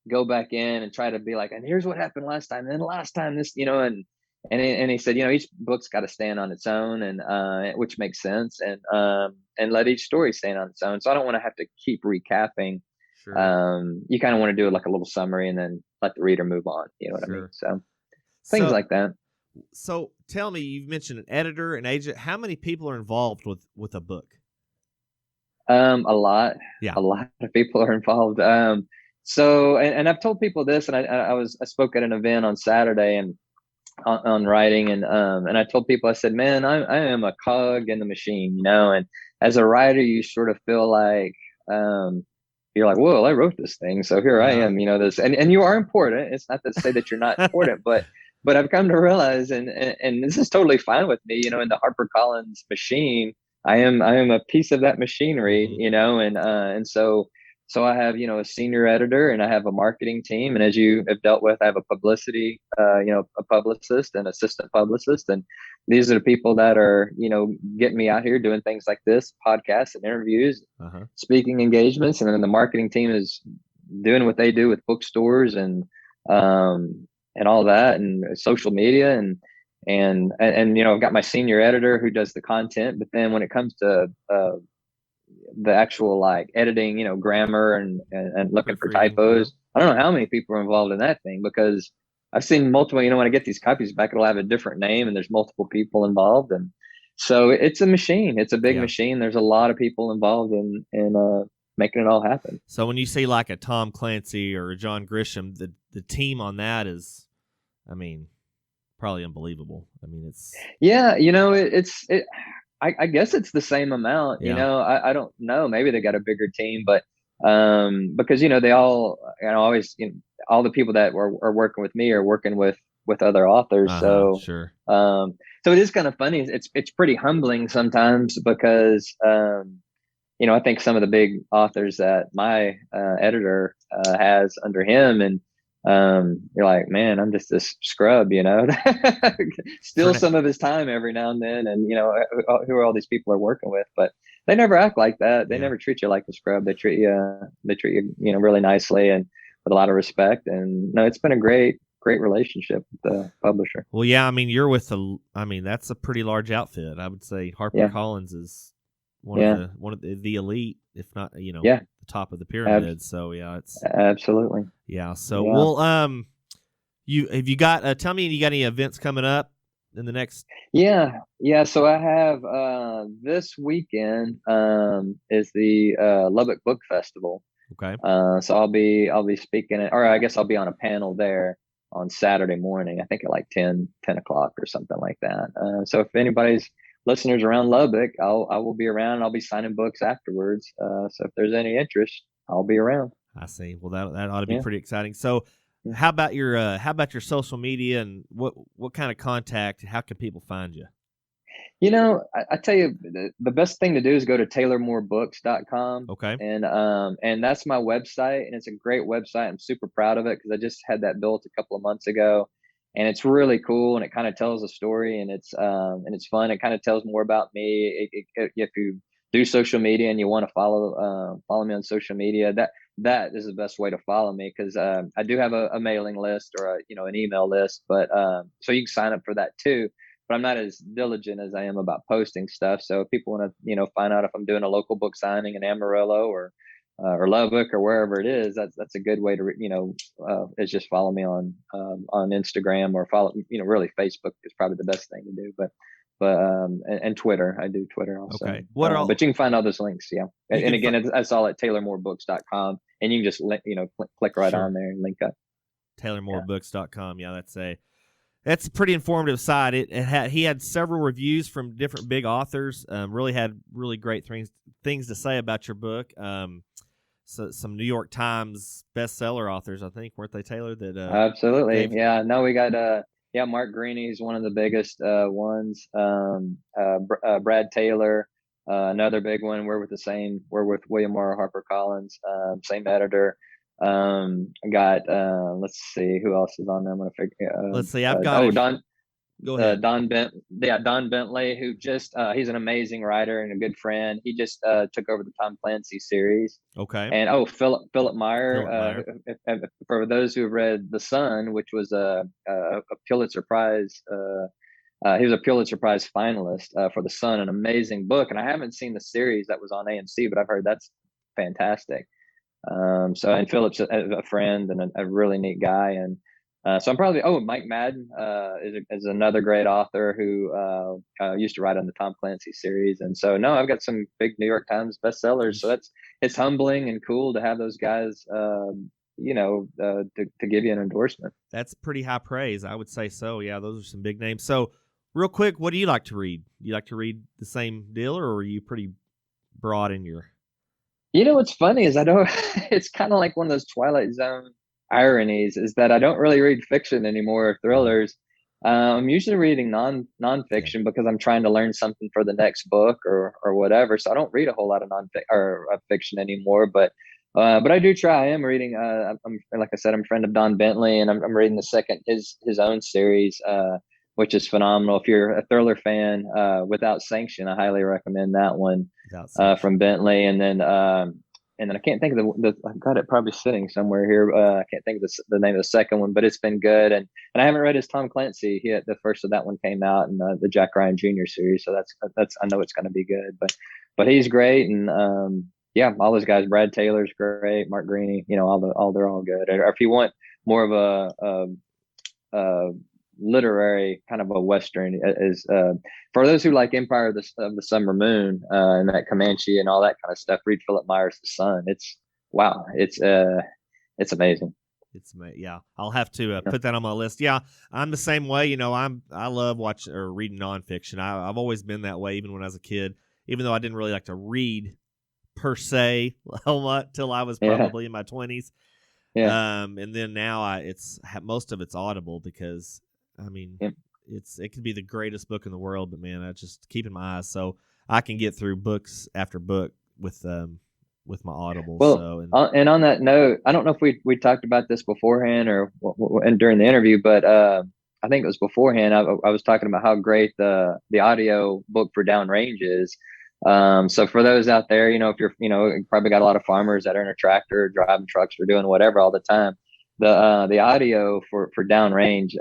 go back in and try to be like, and here's what happened last time. And then last time this, and he said, each book's got to stand on its own, and which makes sense. And let each story stand on its own. So I don't want to have to keep recapping. Sure. You kind of want to do like a little summary and then let the reader move on. You know what I mean? So things like that. So tell me, you've mentioned an editor, an agent. How many people are involved with a book? A lot. Yeah. A lot of people are involved. So, and I've told people this, and I spoke at an event on Saturday and on writing, and I told people, I said, man, I am a cog in the machine, and as a writer, you sort of feel like, you're like, whoa, I wrote this thing, so here I am, this, and you are important. It's not to say that you're not important, but I've come to realize, and this is totally fine with me, in the HarperCollins machine, I am a piece of that machinery, and so I have, a senior editor, and I have a marketing team. And as you have dealt with, I have a publicity, a publicist and assistant publicist. And these are the people that are, getting me out here doing things like this, podcasts and interviews, speaking engagements. And then the marketing team is doing what they do with bookstores and all that, and social media. And I've got my senior editor who does the content. But then when it comes to, the actual like editing, grammar and looking for typos, I don't know how many people are involved in that thing, because I've seen multiple, when I get these copies back, it'll have a different name and there's multiple people involved. And so it's a machine. It's a big machine. There's a lot of people involved in making it all happen. So when you see like a Tom Clancy or a John Grisham, the team on that is, probably unbelievable. it's I guess it's the same amount. I don't know. Maybe they got a bigger team, but because they all, always, all the people that are working with me are working with other authors. So sure. So it is kind of funny. It's pretty humbling sometimes, because I think some of the big authors that my editor has under him, and you're like, man, I'm just this scrub, steal some of his time every now and then. And, who are all these people are working with, but they never act like that. They never treat you like a scrub. They treat you, really nicely and with a lot of respect. And no, it's been a great relationship with the publisher. Well, yeah, you're with that's a pretty large outfit. I would say HarperCollins is one of the elite, if not, the top of the pyramid. So it's absolutely. Yeah. So well, you got tell me, you got any events coming up in the next? Yeah. So I have this weekend is the Lubbock Book Festival. Okay. So I'll be speaking, or I guess I'll be on a panel there on Saturday morning. I think at like 10 o'clock or something like that. So if anybody's listeners around Lubbock, I will be around. I'll be signing books afterwards. So if there's any interest, I'll be around. I see. Well, that ought to be pretty exciting. So, how about your social media, and what kind of contact? How can people find you? I tell you, the best thing to do is go to taylormoorebooks.com. Okay. And that's my website, and it's a great website. I'm super proud of it because I just had that built a couple of months ago. And it's really cool, and it kind of tells a story, and it's fun. It kind of tells more about me. If you do social media and you want to follow me on social media, that is the best way to follow me, because I do have a mailing list or an email list, but so you can sign up for that too. But I'm not as diligent as I am about posting stuff. So if people want to find out if I'm doing a local book signing in Amarillo or Lubbock or wherever it is, that's a good way to is just follow me on Instagram, or follow really Facebook is probably the best thing to do. But but and Twitter. I do Twitter also. Okay. But you can find all those links. Yeah. And again, it's all at taylormoorebooks.com, and you can just click right on there and link up. taylormoorebooks.com. Yeah, that's a pretty informative site. He had several reviews from different big authors. Really had really great things to say about your book. So some New York Times bestseller authors, I think, weren't they, Taylor? That absolutely. Yeah. No, we got Mark Greene is one of the biggest ones. Brad Taylor, another big one. We're with William R. HarperCollins, same editor. I got let's see who else is on there. I'm gonna figure. Let's see. I've got Don. Go ahead. Don Bentley, who just he's an amazing writer and a good friend. He just took over the Tom Clancy series. Okay. And Philip Meyer. For those who have read The Sun, which was a Pulitzer Prize, he was a Pulitzer Prize finalist for The Sun, an amazing book. And I haven't seen the series that was on AMC, but I've heard that's fantastic. And Philip's a friend and a really neat guy. And so I'm probably, Mike Madden is another great author who used to write on the Tom Clancy series. And so, no, I've got some big New York Times bestsellers. So it's humbling and cool to have those guys, to give you an endorsement. That's pretty high praise. I would say so. Yeah, those are some big names. So real quick, what do you like to read? Do you like to read the same deal, or are you pretty broad in your... What's funny is I don't, it's kind of like one of those Twilight Zone ironies is that I don't really read fiction anymore or thrillers. I'm usually reading nonfiction because I'm trying to learn something for the next book or whatever. So I don't read a whole lot of fiction anymore, but I do try. I am reading, I'm, like I said, I'm a friend of Don Bentley, and I'm reading his own series, which is phenomenal. If you're a thriller fan, Without Sanction, I highly recommend that one from Bentley. And then I can't think of I've got it probably sitting somewhere here. I can't think of the name of the second one, but it's been good. And I haven't read his Tom Clancy yet. The first of that one came out in the Jack Ryan Jr. series. So that's I know it's going to be good, but he's great. And all those guys, Brad Taylor's great, Mark Greene, they're all good. Or if you want more of a literary kind of a Western, is for those who like Empire of the Summer Moon and that Comanche and all that kind of stuff, read Philip Meyer's The Sun. It's amazing. Yeah, I'll have to put that on my list. Yeah, I'm the same way. I love watching or reading nonfiction. I've always been that way, even when I was a kid. Even though I didn't really like to read per se till I was probably in my 20s. Yeah. And then now most of it's Audible because it could be the greatest book in the world, but man, I just keeping my eyes so I can get through books after book with my Audible. Well, and on that note, I don't know if we talked about this beforehand or and during the interview, but I think it was beforehand. I was talking about how great the audio book for Downrange is. So for those out there, if you're, you probably got a lot of farmers that are in a tractor, driving trucks, or doing whatever all the time. The audio for Downrange,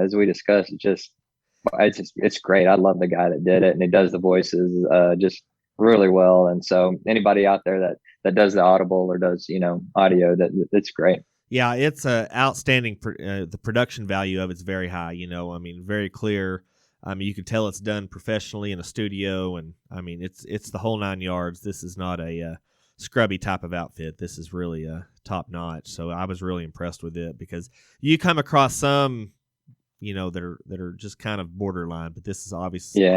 as we discussed, it's great. I love the guy that did it, and he does the voices just really well. And so anybody out there that does the Audible or does audio, it's great. Yeah, it's outstanding. The production value of it's very high. Very clear. You can tell it's done professionally in a studio, and it's the whole 9 yards. This is not a scrubby type of outfit. This is really top notch. So I was really impressed with it because you come across some, that are just kind of borderline, but this is obviously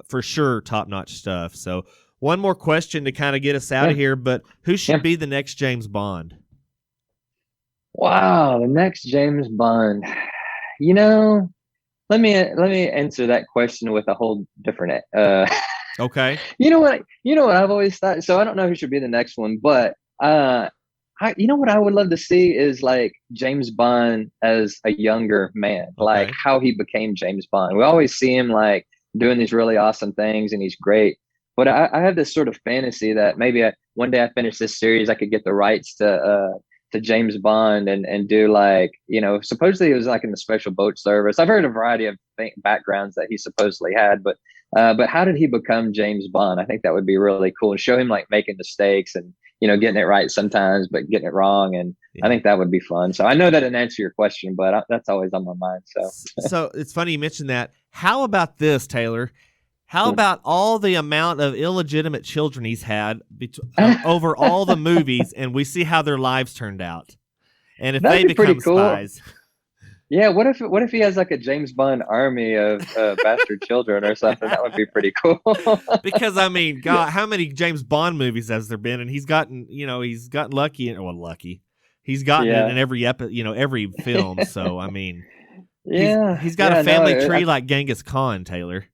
for sure top notch stuff. So one more question to kind of get us out of here, but who should be the next James Bond? Wow, the next James Bond. Let me answer that question with a whole different. Okay. You know what I've always thought. So I don't know who should be the next one, but what I would love to see is like James Bond as a younger man, like how he became James Bond. We always see him like doing these really awesome things, and he's great. But I have this sort of fantasy that maybe one day I finish this series, I could get the rights to James Bond and do like, supposedly it was like in the Special Boat Service. I've heard a variety of backgrounds that he supposedly had, but how did he become James Bond? I think that would be really cool, and show him like making mistakes and, getting it right sometimes, but getting it wrong. And I think that would be fun. So I know that didn't answer your question, but that's always on my mind. So it's funny you mentioned that. How about this, Taylor? How about all the amount of illegitimate children he's had over all the movies, and we see how their lives turned out, and if they become spies? Yeah, what if he has like a James Bond army of bastard children or something? That would be pretty cool. Because I mean, God, how many James Bond movies has there been? And he's gotten lucky. Well, lucky. He's gotten it in every every film. So I mean, he's got a family tree like Genghis Khan, Taylor.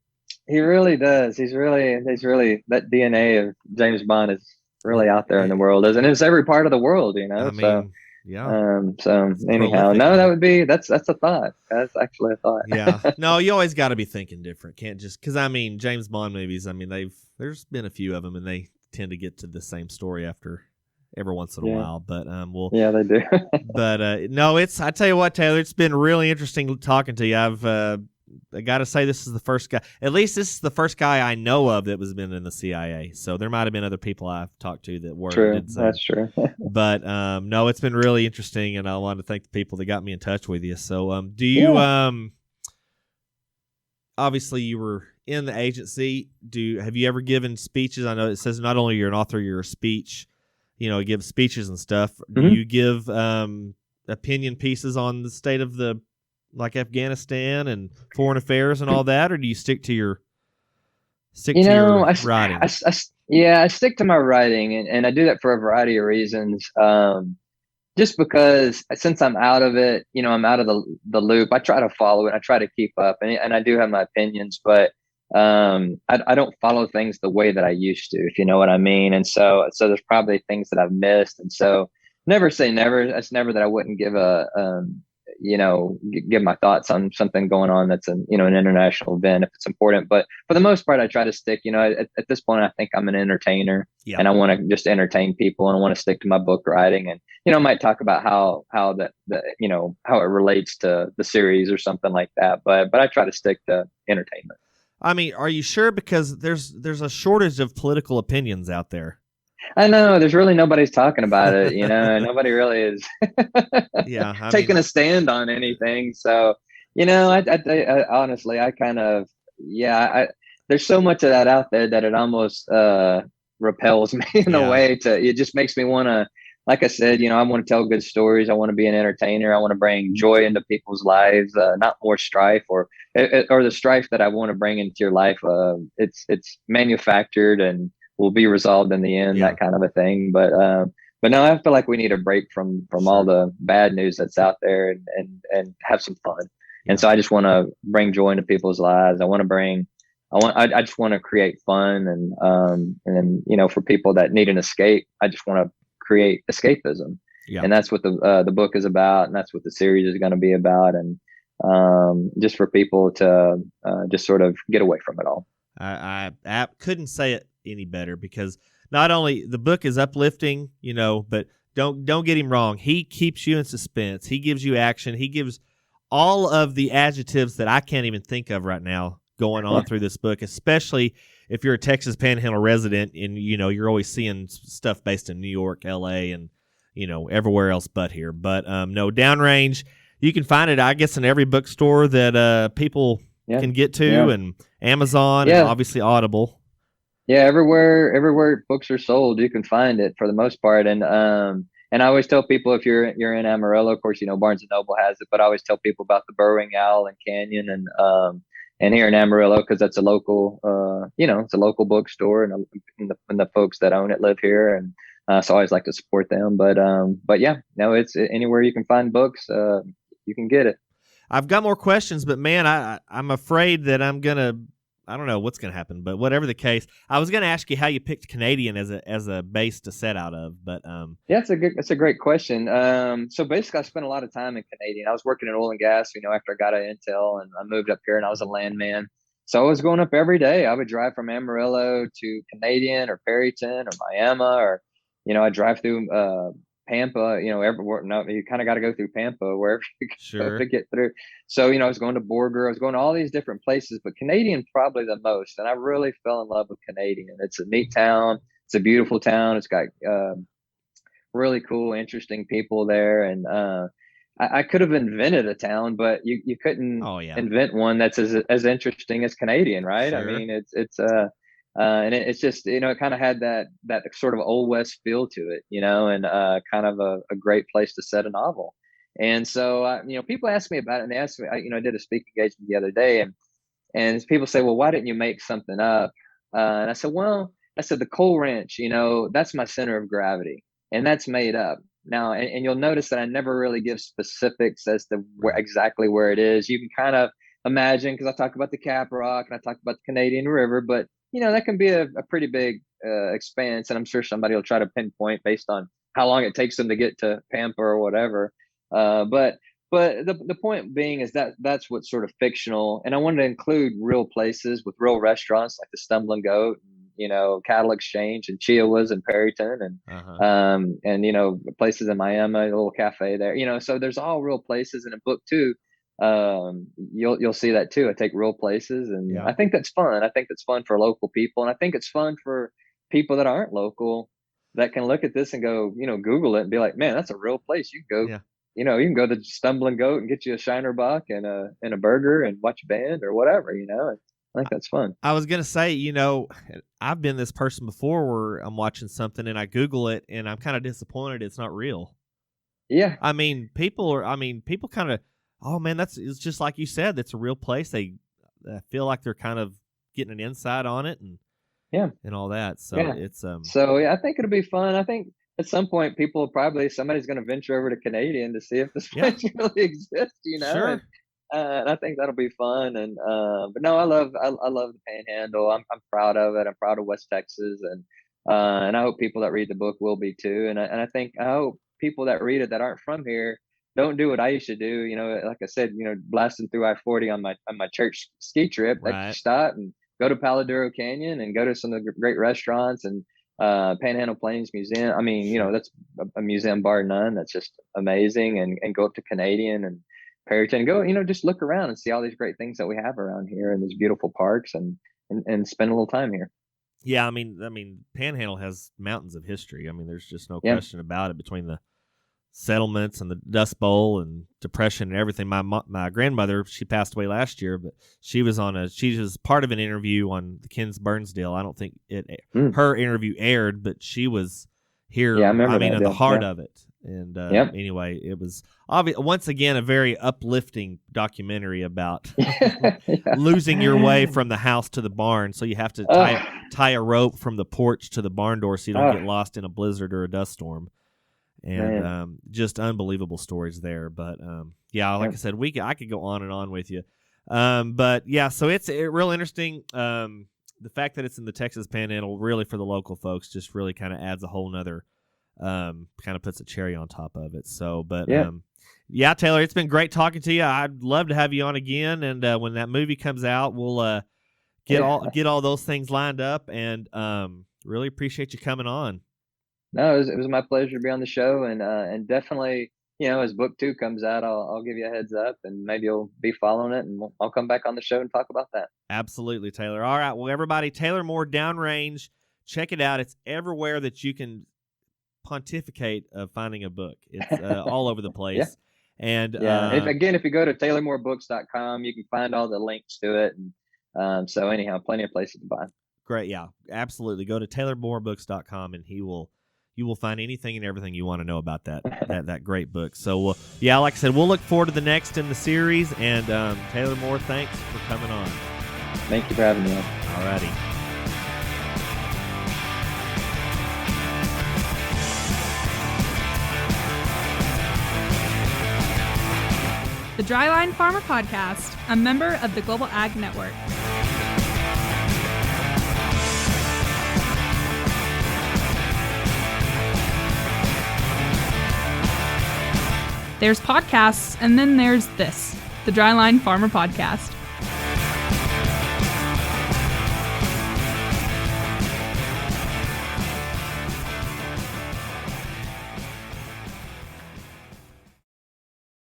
He really does. He's really that DNA of James Bond is really out there in the world, and it's every part of the world, I mean, yeah. So anyhow, that's a thought. That's actually a thought. Yeah. No, you always got to be thinking different. Can't just because I mean James Bond movies. I mean there's been a few of them, and they tend to get to the same story after every once in a while. But yeah, they do. But no, I tell you what, Taylor, it's been really interesting talking to you. I got to say, this is the first guy. At least this is the first guy I know of that was been in the CIA. So there might have been other people I've talked to that were. True, that's true. But no, it's been really interesting, and I want to thank the people that got me in touch with you. So, do you? Obviously, you were in the agency. Have you ever given speeches? I know it says not only you're an author, you're a speech. You give speeches and stuff. Mm-hmm. Do you give opinion pieces on the state of like Afghanistan and foreign affairs and all that, or do you stick to your writing? I stick to my writing, and I do that for a variety of reasons. Just because since I'm out of it, I'm out of the loop. I try to follow it. I try to keep up, and I do have my opinions, but I don't follow things the way that I used to, if you know what I mean. And so there's probably things that I've missed, and so never say never. It's never that I wouldn't give give my thoughts on something going on that's an international event if it's important. But for the most part, I try to stick, at this point, I think I'm an entertainer, and I want to just entertain people, and I want to stick to my book writing, and, I might talk about how it relates to the series or something like that. But I try to stick to entertainment. I mean, are you sure? Because there's a shortage of political opinions out there. I know there's really nobody's talking about it. Nobody really is taking a stand on anything. So, I honestly, I kind of, there's so much of that out there that it almost repels me in a way. It just makes me want to, like I said, I want to tell good stories. I want to be an entertainer. I want to bring joy into people's lives, not more strife or the strife that I want to bring into your life. It's manufactured and will be resolved in the end, that kind of a thing. But no, I feel like we need a break from all the bad news that's out there and have some fun. And so I just want to bring joy into people's lives. I just want to create fun and for people that need an escape, I just want to create escapism. Yeah. And that's what the book is about, and that's what the series is going to be about. And just for people to just sort of get away from it all. I couldn't say it any better, because not only the book is uplifting, but don't get him wrong. He keeps you in suspense. He gives you action. He gives all of the adjectives that I can't even think of right now going on through this book, especially if you're a Texas Panhandle resident and, you're always seeing stuff based in New York, LA, and, everywhere else but here. But no, Downrange, you can find it, I guess, in every bookstore that people can get to, and Amazon, and obviously Audible. Yeah, everywhere books are sold, you can find it for the most part. And I always tell people, if you're in Amarillo, of course, Barnes and Noble has it, but I always tell people about the Burrowing Owl and Canyon and here in Amarillo, because that's a local, it's a local bookstore, and the folks that own it live here, and so I always like to support them. But yeah, no, it's anywhere you can find books, you can get it. I've got more questions, but man, I'm afraid that I don't know what's going to happen, but whatever the case, I was going to ask you how you picked Canadian as a base to set out of, but yeah, that's a great question. So basically, I spent a lot of time in Canadian. I was working in oil and gas, after I got out of Intel, and I moved up here, and I was a landman. So I was going up every day. I would drive from Amarillo to Canadian or Perryton or Miami, or I drive through Pampa, everywhere. No, you kind of got to go through Pampa wherever you go to get through. So, I was going to Borger, I was going to all these different places, but Canadian probably the most. And I really fell in love with Canadian. It's a neat town. It's a beautiful town. It's got really cool, interesting people there. And I could have invented a town, but you couldn't invent one that's as interesting as Canadian, right? Sure. I mean, and it's just, it kind of had that sort of Old West feel to it, and kind of a great place to set a novel. And so, people ask me about it, and they asked me, I did a speaking engagement the other day, and people say, well, why didn't you make something up? And I said, the coal ranch, that's my center of gravity, and that's made up. Now, and you'll notice that I never really give specifics as to exactly where it is. You can kind of imagine, because I talk about the Cap Rock and I talk about the Canadian River, but that can be a pretty big expanse, and I'm sure somebody will try to pinpoint based on how long it takes them to get to Pampa or whatever. But the point being is that's what's sort of fictional, and I wanted to include real places with real restaurants like the Stumbling Goat, Cattle Exchange and Chiawas and Perryton, and places in Miami, a little cafe there. So there's all real places in a book too. You'll see that too. I take real places, and I think that's fun. I think that's fun for local people, and I think it's fun for people that aren't local that can look at this and go, Google it and be like, man, that's a real place. You can go, you can go to the Stumbling Goat and get you a Shiner Buck and a burger and watch a band or whatever. I think that's fun. I was going to say, I've been this person before where I'm watching something and I Google it and I'm kind of disappointed it's not real. Yeah. I mean, people kind of, oh man, it's just like you said, that's a real place. They feel like they're kind of getting an insight on it and all that. So it's I think it'll be fun. I think at some point somebody's going to venture over to Canadian to see if this place really exists, Sure. And I think that'll be fun. And but no, I love the Panhandle. I'm proud of it. I'm proud of West Texas, and I hope people that read the book will be too. And I hope people that read it that aren't from here don't do what I used to do. Like I said, blasting through I-40 on my church ski trip. Right. Like, stop and go to Paladuro Canyon and go to some of the great restaurants and Panhandle Plains Museum. I mean, that's a museum bar none. That's just amazing. And go up to Canadian and Perryton, go, just look around and see all these great things that we have around here and these beautiful parks and spend a little time here. Yeah, I mean, Panhandle has mountains of history. I mean, there's just no question about it, between the settlements and the Dust Bowl and Depression and everything. My grandmother, she passed away last year, but she was part of an interview on the Ken's Burnsdale. I don't think her interview aired, but she was here. Yeah, I remember in the heart of it. And anyway, it was once again a very uplifting documentary about losing your way from the house to the barn. So you have to tie a rope from the porch to the barn door so you don't get lost in a blizzard or a dust storm. And just unbelievable stories there. But like I said, I could go on and on with you. But yeah, so it's real interesting. The fact that it's in the Texas Panhandle, really for the local folks, just really kind of adds a whole nother. Kind of puts a cherry on top of it. So, but Taylor, it's been great talking to you. I'd love to have you on again, and when that movie comes out, we'll get all those things lined up, and really appreciate you coming on. No, it was my pleasure to be on the show, and definitely, as book 2 comes out, I'll give you a heads up, and maybe you'll be following it, and I'll come back on the show and talk about that. Absolutely, Taylor. All right, well, everybody, Taylor Moore, Downrange, check it out. It's everywhere that you can pontificate of finding a book. It's all over the place. And if you go to taylormoorebooks.com, you can find all the links to it, and so anyhow, plenty of places to buy. Great. Yeah, absolutely. Go to taylormoorebooks.com and you will find anything and everything you want to know about that great book. So like I said, we'll look forward to the next in the series. And Taylor Moore, thanks for coming on. Thank you for having me on. All righty. The Dryline Farmer Podcast, a member of the Global Ag Network. There's podcasts, and then there's this, the Dryline Farmer Podcast.